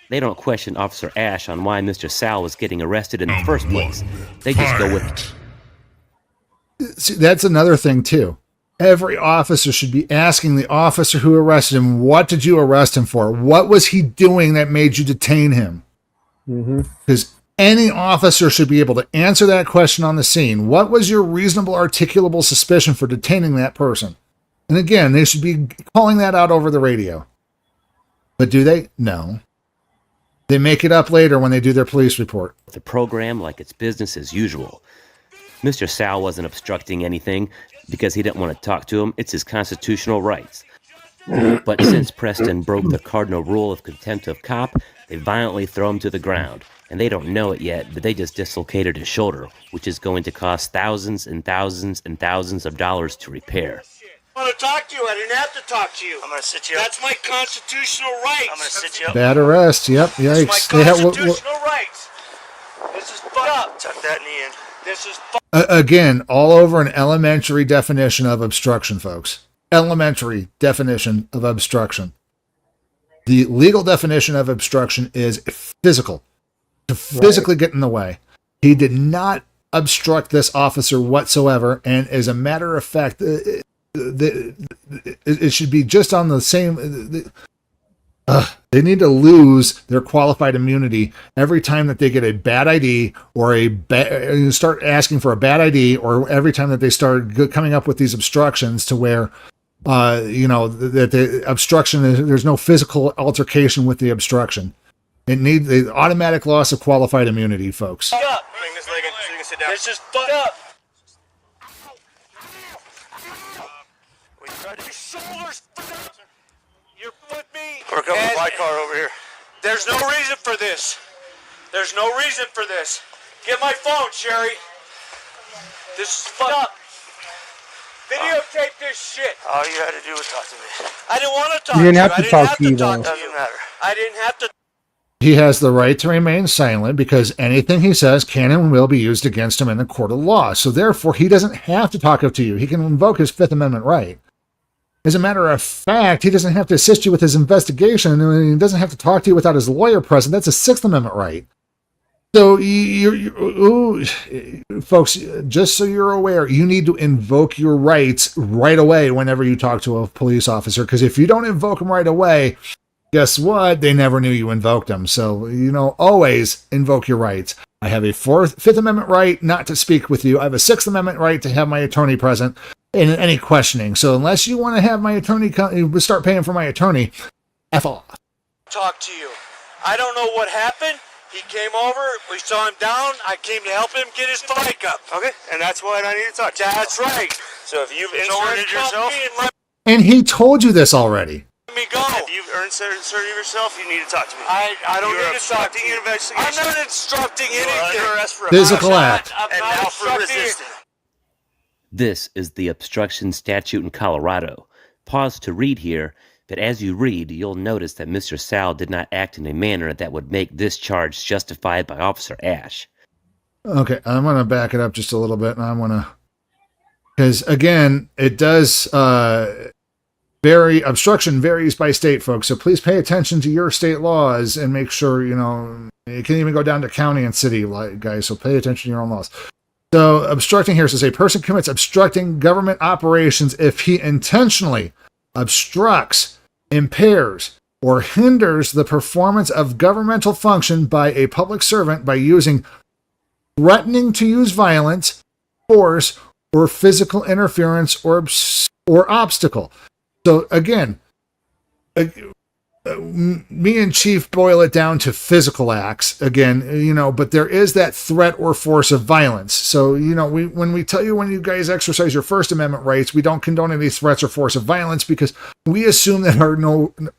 they don't question Officer Ash on why Mr. Sal was getting arrested in the first place. They just go with it. See, that's another thing, too. Every officer should be asking the officer who arrested him, what did you arrest him for? What was he doing that made you detain him? Because any officer should be able to answer that question on the scene. What was your reasonable, articulable suspicion for detaining that person? And again, they should be calling that out over the radio. But do they? No. They make it up later when they do their police report. The program like it's business as usual. Mr. Sal wasn't obstructing anything because he didn't want to talk to him. It's his constitutional rights. But since Preston broke the cardinal rule of contempt of cop, they violently throw him to the ground. And they don't know it yet, but they just dislocated his shoulder, which is going to cost thousands and thousands and thousands of dollars to repair. I want to talk to you. I didn't have to talk to you. I'm going to sit you up. That's my constitutional rights. I'm going to sit you up. Bad arrest. Yep. Yikes. It's my constitutional rights. This is fucked up. Tuck that knee in. This is again, all over an elementary definition of obstruction, folks. Elementary definition of obstruction. The legal definition of obstruction is physical. To physically get in the way. He did not obstruct this officer whatsoever, and as a matter of fact, it should be just on the same. They need to lose their qualified immunity every time that they get a bad ID or start asking for a bad ID, or every time that they start coming up with these obstructions to where, that the obstruction is, there's no physical altercation with the obstruction. It needs the automatic loss of qualified immunity, folks. Bring this leg in so you can sit down. This is fucked up. Your shoulders. Your foot me. We're coming to my car over here. There's no reason for this. There's no reason for this. Get my phone, Sherry. This is fucked up. Videotape this shit. All you had to do was talk to me. I didn't want to talk You didn't have to to talk to you, though. Doesn't matter. I didn't have to. He has the right to remain silent because anything he says can and will be used against him in the court of law. So therefore, he doesn't have to talk to you. He can invoke his Fifth Amendment right. As a matter of fact, he doesn't have to assist you with his investigation, and he doesn't have to talk to you without his lawyer present. That's a Sixth Amendment right. So, folks, just so you're aware, you need to invoke your rights right away whenever you talk to a police officer, because if you don't invoke them right away, guess what? They never knew you invoked them. So, always invoke your rights. I have a Fifth Amendment right not to speak with you. I have a Sixth Amendment right to have my attorney present in any questioning. So unless you want to have my attorney start paying for my attorney, F off. Talk to you. I don't know what happened. He came over, we saw him down, I came to help him get his bike up. Okay, and that's what I need to talk to you. That's right. So if you've inserted yourself... And he told you this already. Let me go. If you've inserted yourself, you need to talk to me. I don't need to talk to you. I'm not instructing anything. You're under arrest for a physical act. And now for resisting. This is the obstruction statute in Colorado. Pause to read here, but as you read, you'll notice that Mr. Sal did not act in a manner that would make this charge justified by Officer Ash. Okay, I'm going to back it up just a little bit, and I'm going to... Because, again, it does... obstruction varies by state, folks, so please pay attention to your state laws and make sure, it can even go down to county and city, guys, so pay attention to your own laws. So, obstructing here says a person commits obstructing government operations if he intentionally obstructs, impairs, or hinders the performance of governmental function by a public servant by using, threatening to use violence, force, or physical interference or obstacle. So again, me and Chief boil it down to physical acts again, but there is that threat or force of violence. So, when we tell you when you guys exercise your First Amendment rights, we don't condone any threats or force of violence because we assume that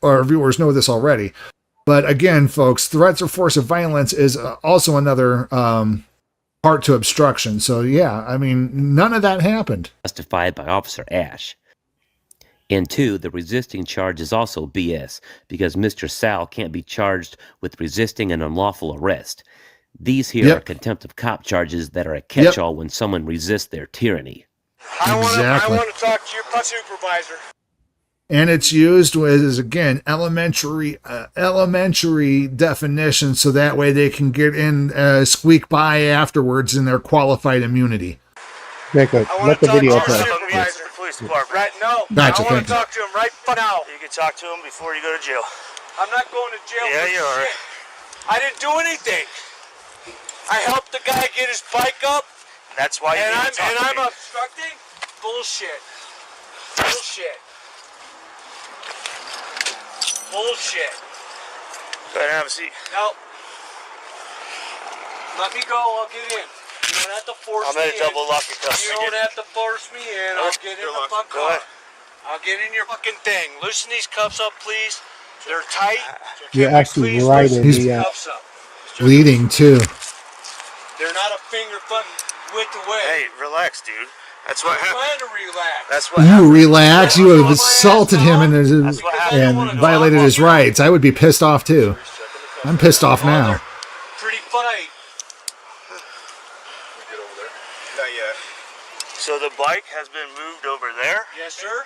our viewers know this already. But again, folks, threats or force of violence is also another part to obstruction. So yeah, none of that happened. Justified by Officer Ash. And 2, the resisting charge is also BS because Mr. Sal can't be charged with resisting an unlawful arrest. These here are contempt of cop charges that are a catch-all when someone resists their tyranny. I want to talk to your supervisor. And it's used as, again, elementary definition so that way they can get in, squeak by afterwards in their qualified immunity. Jacob, let the video play. Right, no. Gotcha, I want to talk to him right now. You can talk to him before you go to jail. I'm not going to jail. Yeah, you are. I didn't do anything. I helped the guy get his bike up. That's why you need to talk to me. And I'm obstructing? Bullshit. Bullshit. Bullshit. Go ahead and have a seat. No. Let me go. I'll get in. You don't have to force me in. I'm going to double lock your cuffs. You don't have to force me in. I'll get in the fucking car. I'll get in your fucking thing. Loosen these cuffs up, please. They're tight. You're actually right in the cuffs up. Bleeding too. They're not a finger button width away. Hey, relax, dude. That's what happened. I'm trying to relax. That's what happened. Relax. You have assaulted him and violated his rights. I would be pissed off too. I'm pissed off now. Pretty fight. So the bike has been moved over there? Yes, sir. Over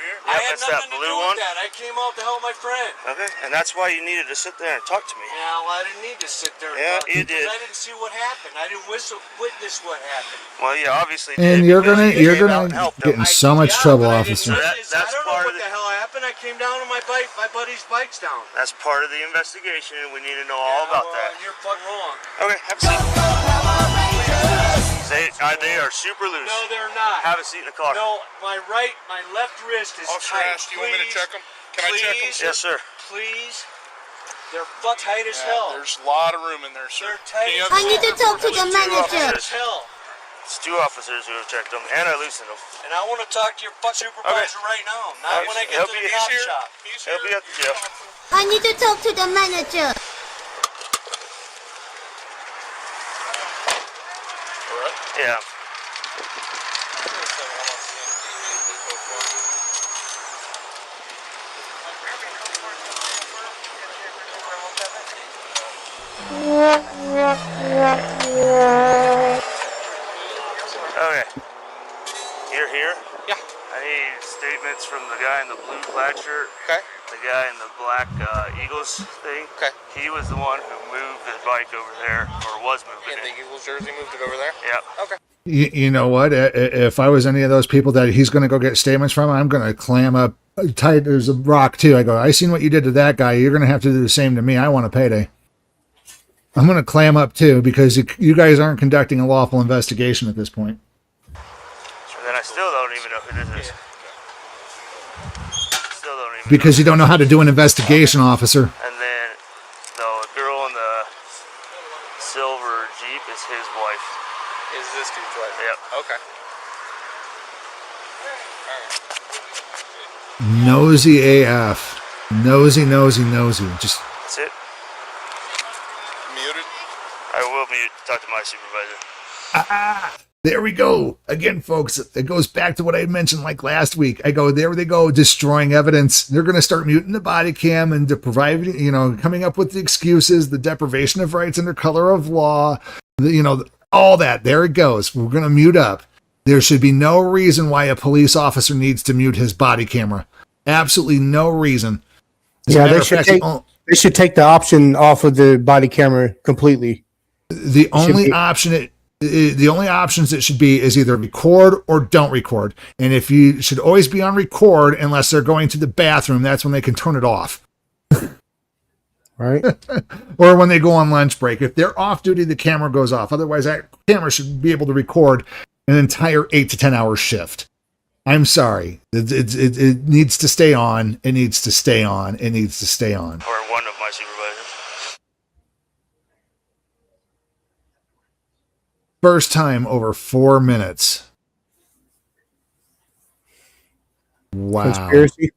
here? I had nothing to do with that. I came out to help my friend. Okay, and that's why you needed to sit there and talk to me. Yeah, well, I didn't need to sit there and talk to you. Yeah, you did. I didn't see what happened. I didn't witness what happened. Well, yeah, obviously. And you're gonna get in so much trouble, officer. That's I don't know what the hell happened. I came down on my bike. My buddy's bike's down. That's part of the investigation, and we need to know all about that. You're fucking wrong. Okay, have a seat. They are super loose. No, they're not. Have a seat in the car. No, my left wrist is tight. Do you want me to check them? Can I check them, sir? Yes, sir. Please. They're tight as hell. There's a lot of room in there, sir. They're tight as hell. I need to talk to the manager. It's 2 officers who have checked them, and I loosened them. And I want to talk to your supervisor right now, not when I get to the cop shop. He'll be at the jail. I need to talk to the manager. Yeah. Okay. You're here? Yeah. I need statements from the guy in the blue plaid shirt. Okay. The guy in the black Eagles thing. Okay. He was the one who moved the bike over there, or was moving it. The Eagles jersey moved it over there? Yeah. Okay. You know what? If I was any of those people that he's going to go get statements from, I'm going to clam up tied. There's a rock too. I go, I seen what you did to that guy. You're going to have to do the same to me. I want a payday. I'm going to clam up too because you guys aren't conducting a lawful investigation at this point. And then I still don't even know who this is. Still don't even Because you don't know how to do an investigation, officer. And then the girl in the silver Jeep is his wife. Is this dude's wife? Yep. Okay. Nosy AF. Nosy. Just That's it. Muted. I will mute. Talk to my supervisor. there we go. Again, folks, it goes back to what I mentioned like last week. I go, there they go, destroying evidence. They're going to start muting the body cam and coming up with the excuses, the deprivation of rights under color of law, all that. There it goes. We're going to mute up. There should be no reason why a police officer needs to mute his body camera. Absolutely no reason. Yeah, they should take the option off of the body camera completely. The only options it should be is either record or don't record. And if you should always be on record unless they're going to the bathroom, that's when they can turn it off. Right. Or when they go on lunch break. If they're off duty, the camera goes off. Otherwise, that camera should be able to record an entire 8 to 10 hour shift. I'm sorry. It needs to stay on. It needs to stay on. It needs to stay on. Or one of my supervisors. First time over 4 minutes. Wow. Conspiracy.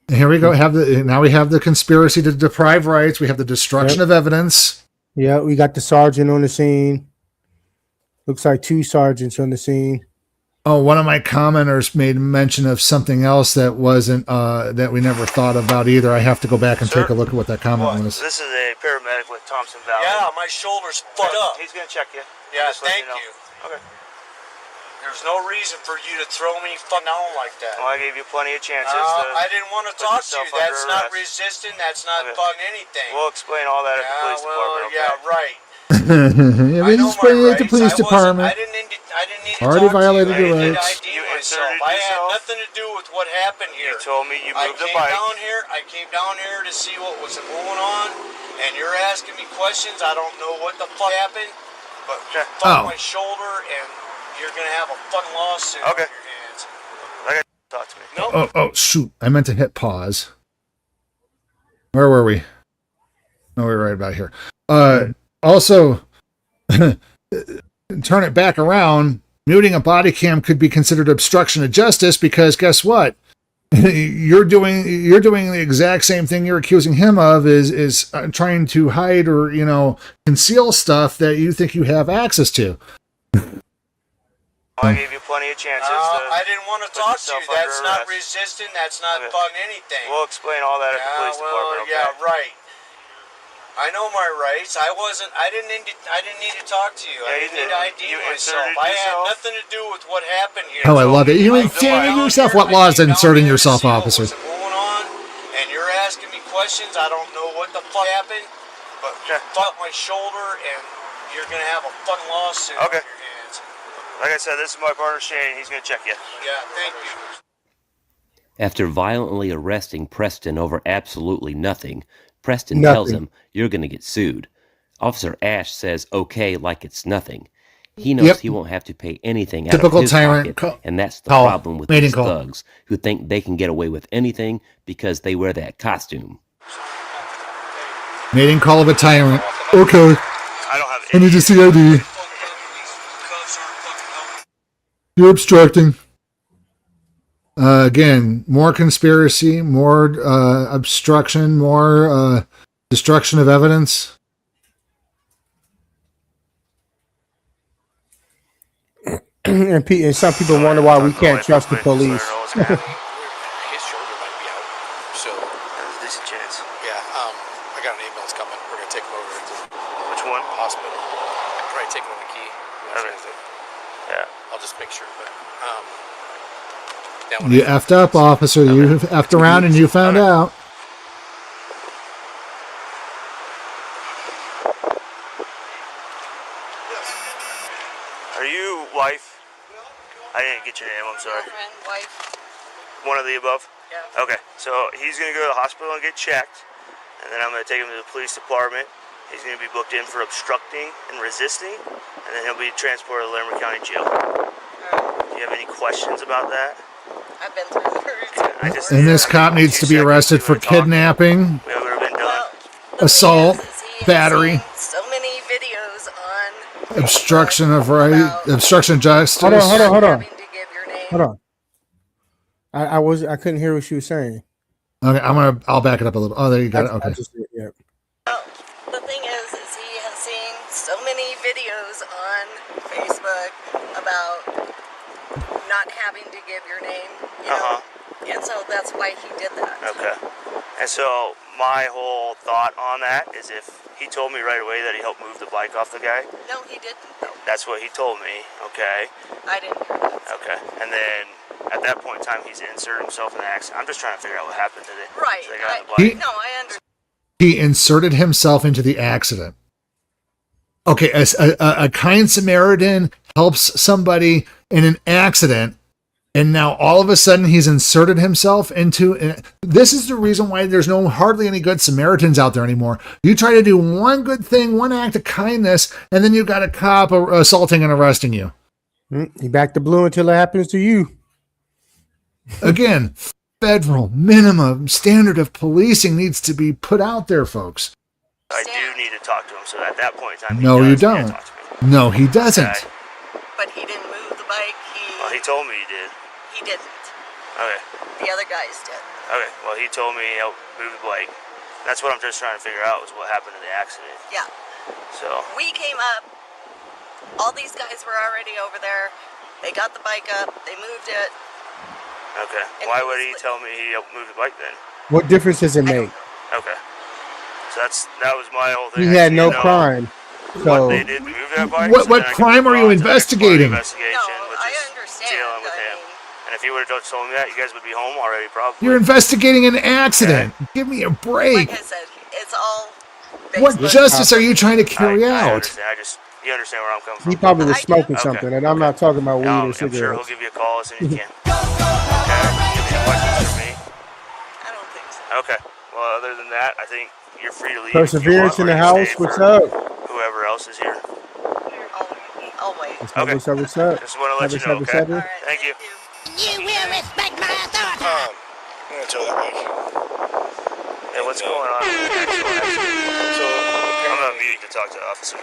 Here we go. Now we have the conspiracy to deprive rights. We have the destruction of evidence. Yeah, we got the sergeant on the scene. Looks like 2 sergeants on the scene. Oh, one of my commenters made mention of something else that wasn't that we never thought about either. I have to go back and take a look at what that comment was. This is a paramedic with Thompson Valley. Yeah, my shoulder's fucked up. He's going to check you. Yeah, thank you. Okay. There's no reason for you to throw me fucking down like that. Well, I gave you plenty of chances. I didn't want to talk to you. That's not resisting. That's not fucking anything. We'll explain all that at the police department. Okay? Yeah, right. We explained it to the police department. I didn't need to already talk violated to you. your rights. I had nothing to do with what happened here. You told me you moved the bike. I came down here to see what was going on, and you're asking me questions. I don't know what the fuck happened, but you fucked my shoulder, and you're gonna have a fucking lawsuit on your hands. Talk to me. No. Oh, shoot. I meant to hit pause. Where were we? No, we were right about here. Also, turn it back around. Muting a body cam could be considered obstruction of justice because guess what? You're doing the exact same thing you're accusing him of is trying to hide or conceal stuff that you think you have access to. I gave you plenty of chances. I didn't want to talk to you. That's not resisting. That's not fucking anything. We'll explain all that at the police department. Okay? Yeah, right. I know my rights. I didn't need to talk to you. I didn't need to ID myself. I had nothing to do with what happened here. Oh, I love it. You inserted yourself. What law is inserting yourself, officer? What's going on? And you're asking me questions. I don't know what the fuck happened, but you fucked my shoulder, and you're gonna have a fucking lawsuit on your hands. Like I said, this is my partner Shane. He's gonna check you. Yeah, thank you. After violently arresting Preston over absolutely nothing, Preston tells him, "You're going to get sued." Officer Ash says, "Okay," like it's nothing. He knows he won't have to pay anything out of his pocket, and that's the problem with these thugs who think they can get away with anything because they wear that costume. Mating call of a tyrant. Okay. I need to see ID. You're obstructing. Again, more conspiracy, more obstruction, more destruction of evidence. And some people wonder why we can't trust the police. His shoulder might be out, so there's a decent chance. Yeah, I got an ambulance coming. We're gonna take him over to which one? Hospital. I can probably take him on the key. Yeah, I'll just make sure. But you effed up, officer. You effed around and you found out. Are you wife? I didn't get your name. I'm sorry. Girlfriend, wife. One of the above? Yeah. Okay, so he's going to go to the hospital and get checked, and then I'm going to take him to the police department. He's going to be booked in for obstructing and resisting, and then he'll be transported to Larimer County Jail. Do you have any questions about that? I've been through it. And this cop needs to be arrested for kidnapping, assault, battery, so many videos on obstruction of right, obstruction of justice. Hold on. I couldn't hear what she was saying. Okay, I'll back it up a little. Oh, there you got it. Okay. Yeah. The thing is he has seen so many videos on Facebook about not having to give your name, you know, and so that's why he did that. Okay. And so my whole thought on that is if he told me right away that he helped move the bike off the guy. No, he didn't. That's what he told me, okay? I didn't hear that. Okay. And then at that point in time, he's inserted himself in the accident. I'm just trying to figure out what happened to the guy on the bike. No, I understand. He inserted himself into the accident. Okay, a kind Samaritan helps somebody in an accident, and now all of a sudden he's inserted himself into. This is the reason why there's hardly any good Samaritans out there anymore. You try to do one good thing, one act of kindness, and then you've got a cop assaulting and arresting you. You back to blue until it happens to you. Again, federal minimum standard of policing needs to be put out there, folks. I do need to talk to him, so at that point in time, No, you don't. No, he doesn't. Okay. But he didn't move the bike. Well, he told me he did. He didn't. Okay. The other guys did. Okay. Well, he told me he helped move the bike. That's what I'm just trying to figure out was what happened to the accident. Yeah. So. We came up. All these guys were already over there. They got the bike up. They moved it. Okay. Why would he tell me he helped move the bike then? What difference does it make? Okay. So that was my whole thing. He had no crime. So they did move that bike. What crime are you investigating? Investigation, which is dealing with him. And if he would have just told me that, you guys would be home already, probably. You're investigating an accident. Okay. Give me a break. Like I said, it's all. What justice are you trying to carry out? I understand. You understand where I'm coming from. he probably was smoking something, and I'm not talking about weed or cigarettes. I'm sure he'll give you a call as soon as he can. Okay. Give me any questions for me? I don't think so. Okay. Well, other than that, I think you're free to leave. Perseverance in the house. What's up? Whoever else is here. I'll wait. Okay. What's up? Just want to let you know, okay? Right, thank you. You will respect my authority. I'm gonna tell that bike. Hey, what's going on? So, I'm gonna mute to talk to the officer.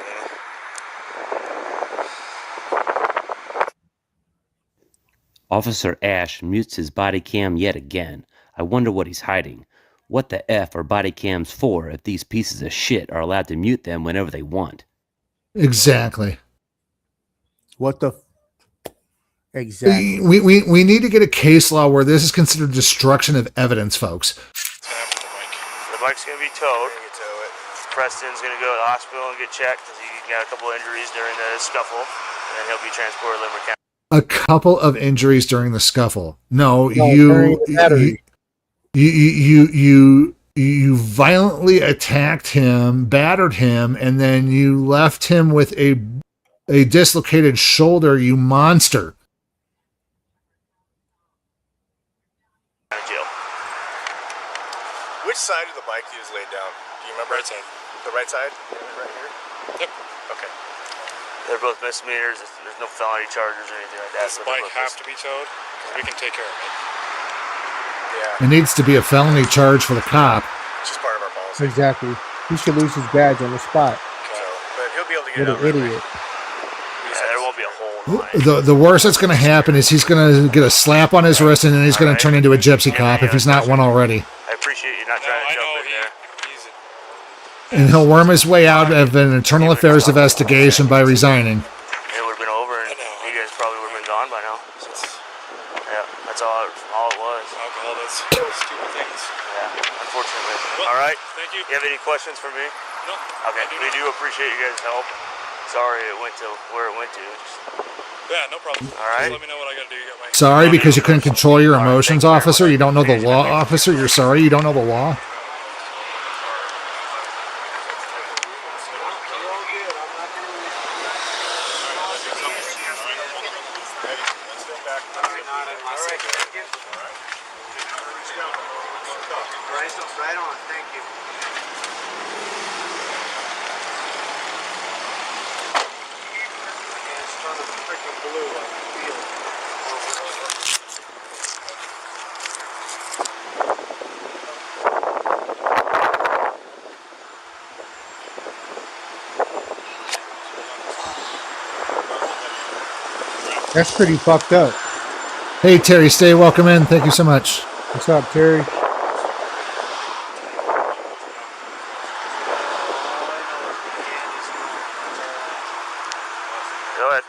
Officer Ash mutes his body cam yet again. I wonder what he's hiding. What the F are body cams for if these pieces of shit are allowed to mute them whenever they want? Exactly. What the? Exactly. We need to get a case law where this is considered destruction of evidence, folks. The bike's gonna be towed. Preston's gonna go to the hospital and get checked because he got a couple of injuries during the scuffle, and then he'll be transported to Limerick County. A couple of injuries during the scuffle. No, you violently attacked him, battered him, and then you left him with a dislocated shoulder, you monster. Jail. Which side of the bike he was laid down? Do you remember? Right side. The right side? Right here? Yep. Okay. They're both misdemeanors. There's no felony charges or anything like that. Does the bike have to be towed? We can take care of it. Yeah. It needs to be a felony charge for the cop. It's just part of our policy. Exactly. He should lose his badge on the spot. So, but he'll be able to get What it an out. idiot. Yeah, there won't be a hole. The worst that's going to happen is he's going to get a slap on his wrist and then he's going to turn into a gypsy cop if he's not one already. I appreciate you not trying to jump in there. And he'll worm his way out of an internal affairs investigation by resigning. It would have been over and you guys probably would have been gone by now. So, yeah, that's all it was. Alcohol does stupid things. Yeah, unfortunately. Well, all right. Thank you. You have any questions for me? No. Okay, we do appreciate you guys' help. Sorry it went to where it went to. Yeah, no problem. All right. Just let me know what I gotta do. You got my Sorry because you couldn't control your emotions, officer. You don't know the law, officer. You're sorry you don't know the law. Right on. Thank you. It's turning freaking blue. I can feel it. That's pretty fucked up. Hey, Terry, stay welcome in. Thank you so much. What's up, Terry? Go ahead.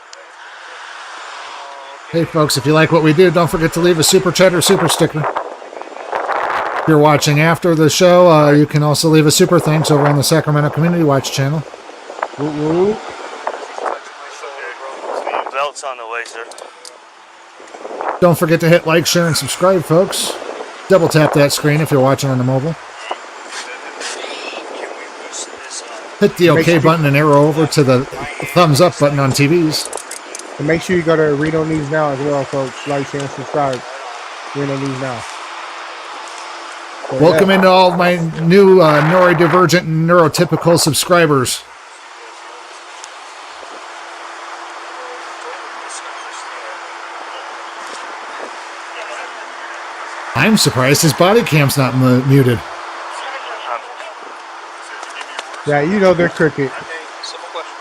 Hey, folks, if you like what we do, don't forget to leave a super chat or super sticker. If you're watching after the show, you can also leave a super thanks over on the Sacramento Community Watch channel. Woo-woo. Belt's on the way, sir. Don't forget to hit like, share, and subscribe, folks. Double tap that screen if you're watching on the mobile. Hit the OK button and arrow over to the thumbs up button on TVs. And make sure you go to Reno News Now as well, folks. Like, share, and subscribe. Reno News Now. So, welcome into all of my new neurodivergent and neurotypical subscribers. I'm surprised his body cam's not muted. Yeah, you know they're crooked. Simple question.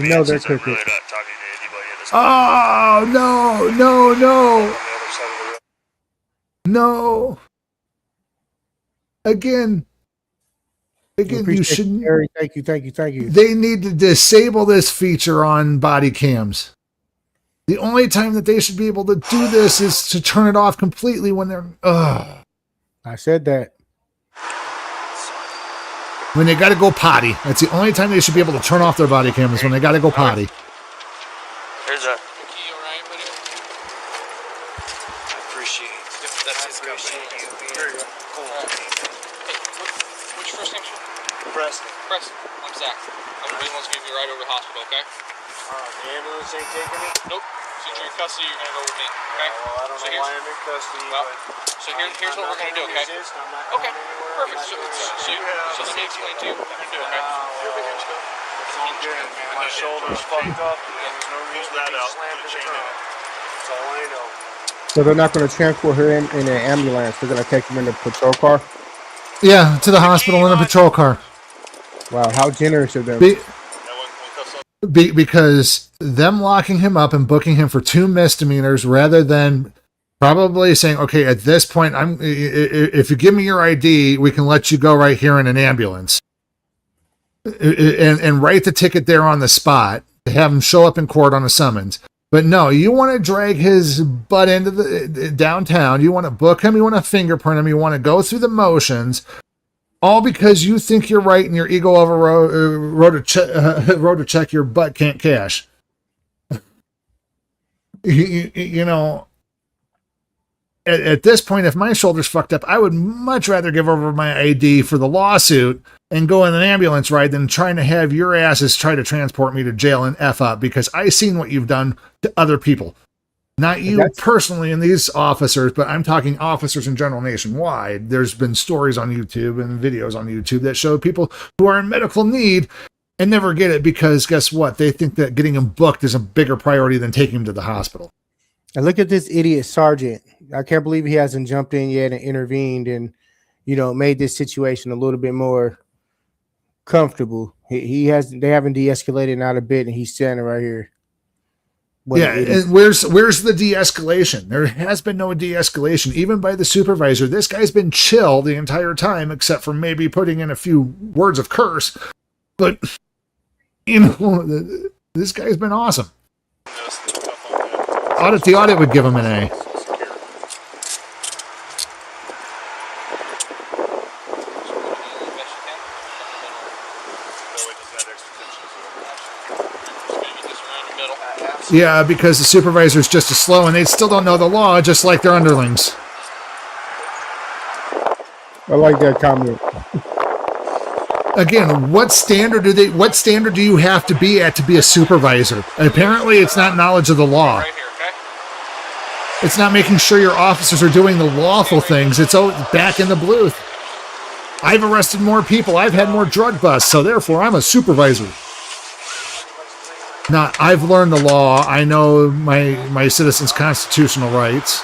You know they're crooked. Oh, no, no, no. No. Again, you shouldn't. Thank you. They need to disable this feature on body cams. The only time that they should be able to do this is to turn it off completely when they're. I said that. When they got to go potty. That's the only time they should be able to turn off their body cameras, when they got to go potty. Here's a. Key, all right, buddy? I appreciate it. That's his company. Very good. Cool. What's your first name, sir? Preston. Preston. I'm Zach. I'm going to give you a ride over to the hospital, okay? The ambulance ain't taking me? Nope. Since you're in custody, you're going to go with me, okay? Well, I don't know why I'm in custody, so here's what we're going to do, okay? Okay. Perfect. So let me explain to you what we're going to do, okay? It's all good, man. My shoulder's fucked up, and there's no reason to be slammed in the ground. That's all I know. So they're not going to transport her in an ambulance. They're going to take them in a patrol car? Yeah, to the hospital in a patrol car. Wow, how generous of them. Because them locking him up and booking him for 2 misdemeanors rather than probably saying, okay, at this point, if you give me your ID, we can let you go right here in an ambulance. And write the ticket there on the spot to have him show up in court on a summons. But no, you want to drag his butt into the downtown. You want to book him. You want to fingerprint him. You want to go through the motions. All because you think you're right and your ego wrote a check your butt can't cash. You know, at this point, if my shoulder's fucked up, I would much rather give over my ID for the lawsuit and go in an ambulance ride than trying to have your asses try to transport me to jail and F up, because I've seen what you've done to other people. Not you personally and these officers, but I'm talking officers in general nationwide. There's been stories on YouTube and videos on YouTube that show people who are in medical need and never get it because guess what? They think that getting him booked is a bigger priority than taking him to the hospital. And look at this idiot sergeant. I can't believe he hasn't jumped in yet and intervened and, you know, made this situation a little bit more comfortable. They haven't de-escalated not a bit, and he's standing right here. And where's the de-escalation? There has been no de-escalation, even by the supervisor. This guy's been chill the entire time, except for maybe putting in a few words of curse. But, you know, this guy's been awesome. The audit would give him an A. Yeah, because the supervisor's just as slow and they still don't know the law, just like their underlings. I like that comment. Again, what standard do you have to be at to be a supervisor? Apparently, it's not knowledge of the law. It's not making sure your officers are doing the lawful things. It's back in the bluth. I've arrested more people. I've had more drug busts, so therefore I'm a supervisor. Now, I've learned the law. I know my citizens' constitutional rights.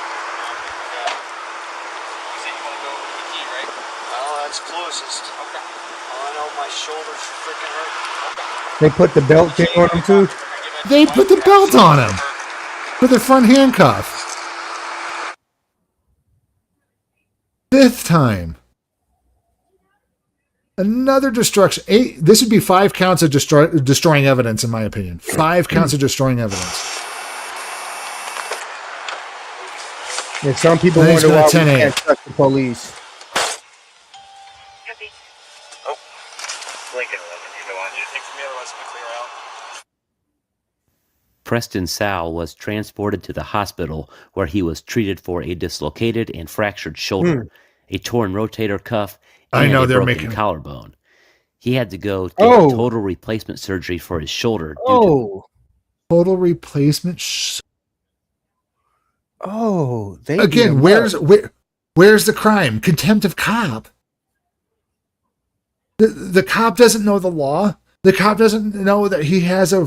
They put the belt thing on him too? They put the belt on him with their front handcuff. 5th time. Another destruction. This would be 5 counts of destroying evidence, in my opinion. 5 counts of destroying evidence. And some people wonder why we can't trust the police. Preston Sowell was transported to the hospital where he was treated for a dislocated and fractured shoulder, a torn rotator cuff, and a broken collarbone. He had to go get total replacement surgery for his shoulder. Total replacement. Again, where's the crime? Contempt of cop. The cop doesn't know the law. The cop doesn't know that he has a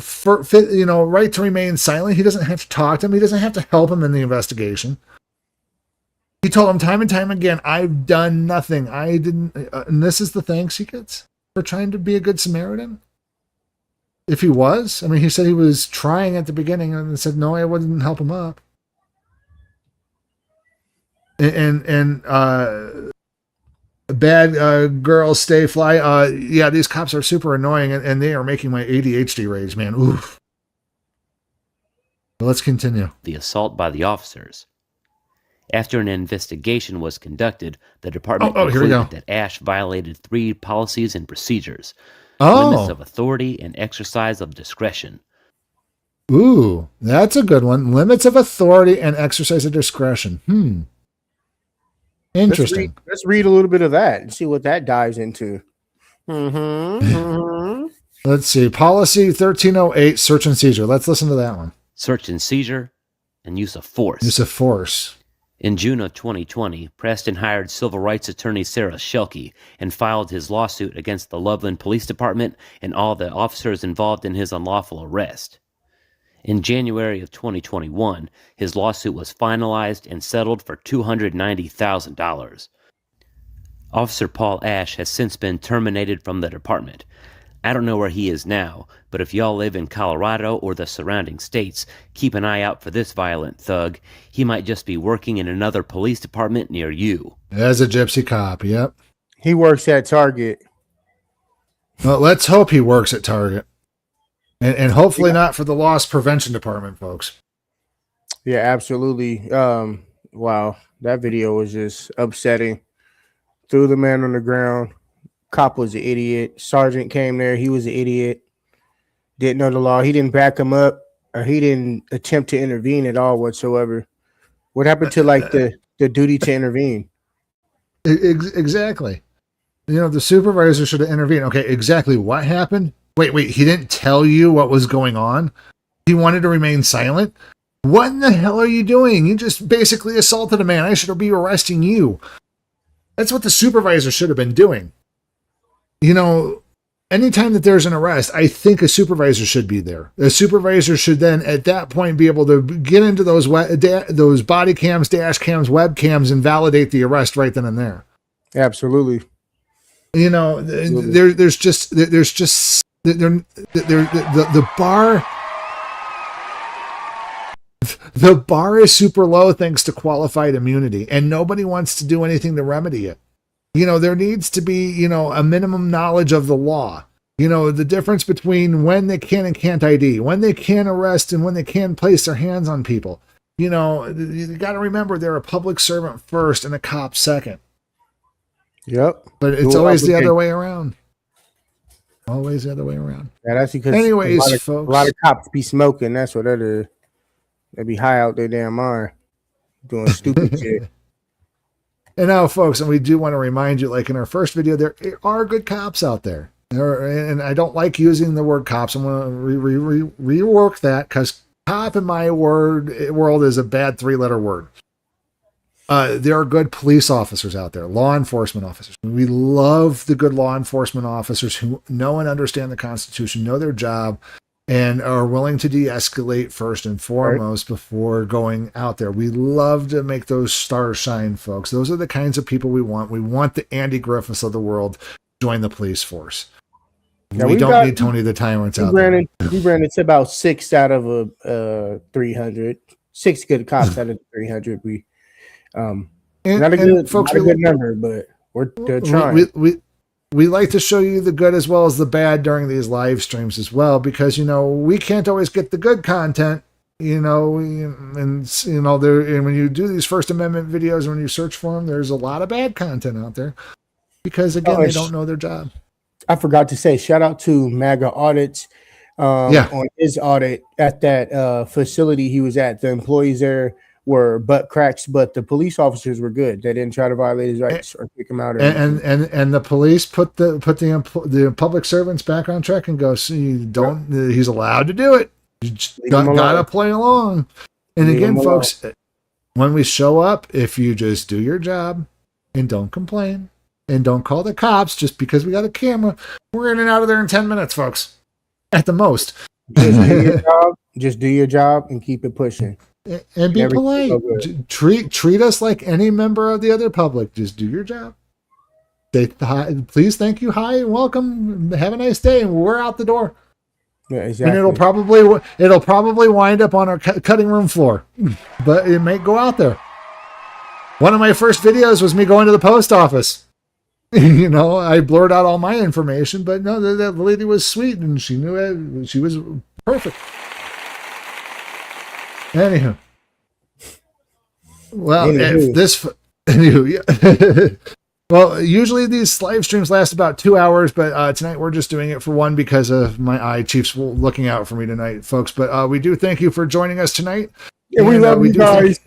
right to remain silent. He doesn't have to talk to him. He doesn't have to help him in the investigation. He told him time and time again, I've done nothing. I didn't. And this is the thanks he gets for trying to be a good Samaritan. If he was, I mean, he said he was trying at the beginning and said, no, I wouldn't help him up. And bad girls stay fly. Yeah, these cops are super annoying and they are making my ADHD rage, man. Oof. But let's continue. The assault by the officers. After an investigation was conducted, the department concluded that Ash violated 3 policies and procedures. Limits of authority and exercise of discretion. Ooh, that's a good one. Limits of authority and exercise of discretion. Interesting. Let's read a little bit of that and see what that dives into. Let's see. Policy 1308, search and seizure. Let's listen to that one. Search and seizure and use of force. Use of force. In June of 2020, Preston hired civil rights attorney Sarah Shelkey and filed his lawsuit against the Loveland Police Department and all the officers involved in his unlawful arrest. In January of 2021, his lawsuit was finalized and settled for $290,000. Officer Paul Ash has since been terminated from the department. I don't know where he is now, but if y'all live in Colorado or the surrounding states, keep an eye out for this violent thug. He might just be working in another police department near you. As a gypsy cop, yep. He works at Target. Well, let's hope he works at Target. And hopefully not for the loss prevention department, folks. Yeah, absolutely. Wow, that video was just upsetting. Threw the man on the ground. Cop was an idiot. Sergeant came there. He was an idiot. Didn't know the law. He didn't back him up, or he didn't attempt to intervene at all whatsoever. What happened to like the duty to intervene? Exactly. You know, the supervisor should have intervened. Okay, exactly what happened? Wait, he didn't tell you what was going on? He wanted to remain silent? What in the hell are you doing? You just basically assaulted a man. I should be arresting you. That's what the supervisor should have been doing. You know, anytime that there's an arrest, I think a supervisor should be there. A supervisor should then, at that point, be able to get into those body cams, dash cams, web cams, and validate the arrest right then and there. Absolutely. You know, there's just the bar. The bar is super low thanks to qualified immunity, and nobody wants to do anything to remedy it. You know, there needs to be, you know, a minimum knowledge of the law. You know, the difference between when they can and can't ID, when they can arrest and when they can place their hands on people. You know, you got to remember they're a public servant first and a cop second. Yep. But it's always the other way around. Always the other way around. Yeah, that's because folks. A lot of cops be smoking. That's what that is. They be high out their damn mind doing stupid shit. And now, folks, and we do want to remind you, like in our first video, there are good cops out there. And I don't like using the word cops. I'm going to rework that, because cop in my world is a bad 3-letter word. There are good police officers out there, law enforcement officers. We love the good law enforcement officers who know and understand the Constitution, know their job, and are willing to de-escalate first and foremost before going out there. We love to make those stars shine, folks. Those are the kinds of people we want. We want the Andy Griffiths of the world join the police force. Now we don't need Tony the Tyrants out there. We ran into about 6 out of a 300. 6 good cops out of 300. Not a good number, but they're trying. We like to show you the good as well as the bad during these live streams as well, because we can't always get the good content, and when you do these First Amendment videos, when you search for them, there's a lot of bad content out there, because again, they don't know their job. I forgot to say, shout out to MAGA Audits on his audit at that facility he was at. The employees there were butt cracks, but the police officers were good. They didn't try to violate his rights or kick him out. And the police put the public servants back on track and go, see, he's allowed to do it. You just gotta play along. And again, folks, when we show up, if you just do your job and don't complain and don't call the cops just because we got a camera, we're in and out of there in 10 minutes, folks, at the most. Just do your job and keep it pushing. And be polite. Treat us like any member of the other public. Just do your job. Say hi, please, thank you, hi, and welcome. Have a nice day, and we're out the door. Yeah, exactly. And it'll probably wind up on our cutting room floor, but it may go out there. One of my first videos was me going to the post office. I blurred out all my information, but no, that lady was sweet, and she knew it. She was perfect. Anywho, well, well, usually these live streams last about 2 hours, but tonight we're just doing it for 1 because of my eye. Chief's looking out for me tonight, folks. But we do thank you for joining us tonight. Yeah, we love you guys.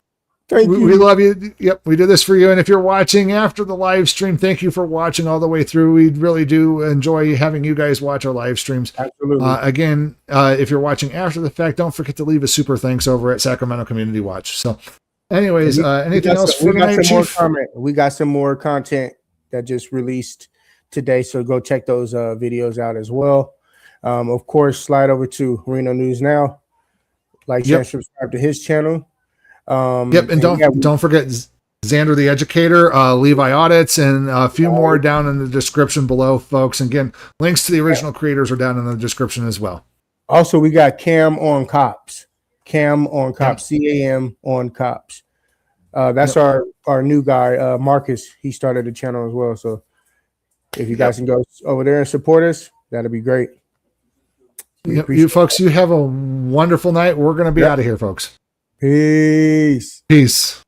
Thank you. We love you. Yep, we do this for you. And if you're watching after the live stream, thank you for watching all the way through. We really do enjoy having you guys watch our live streams. Absolutely. Again, if you're watching after the fact, don't forget to leave a super thanks over at Sacramento Community Watch. So anyways, anything else for tonight, Chief? We got some more content that just released today, so go check those videos out as well. Of course, slide over to Reno News Now. Like, share, subscribe to his channel. And don't forget Xander the Educator, Levi Audits, and a few more down in the description below, folks. And again, links to the original creators are down in the description as well. Also, we got Cam on Cops. Cam on Cops. CAM on Cops. That's our new guy, Marcus. He started the channel as well. So if you guys can go over there and support us, that'd be great. You folks, you have a wonderful night. We're going to be out of here, folks. Peace. Peace.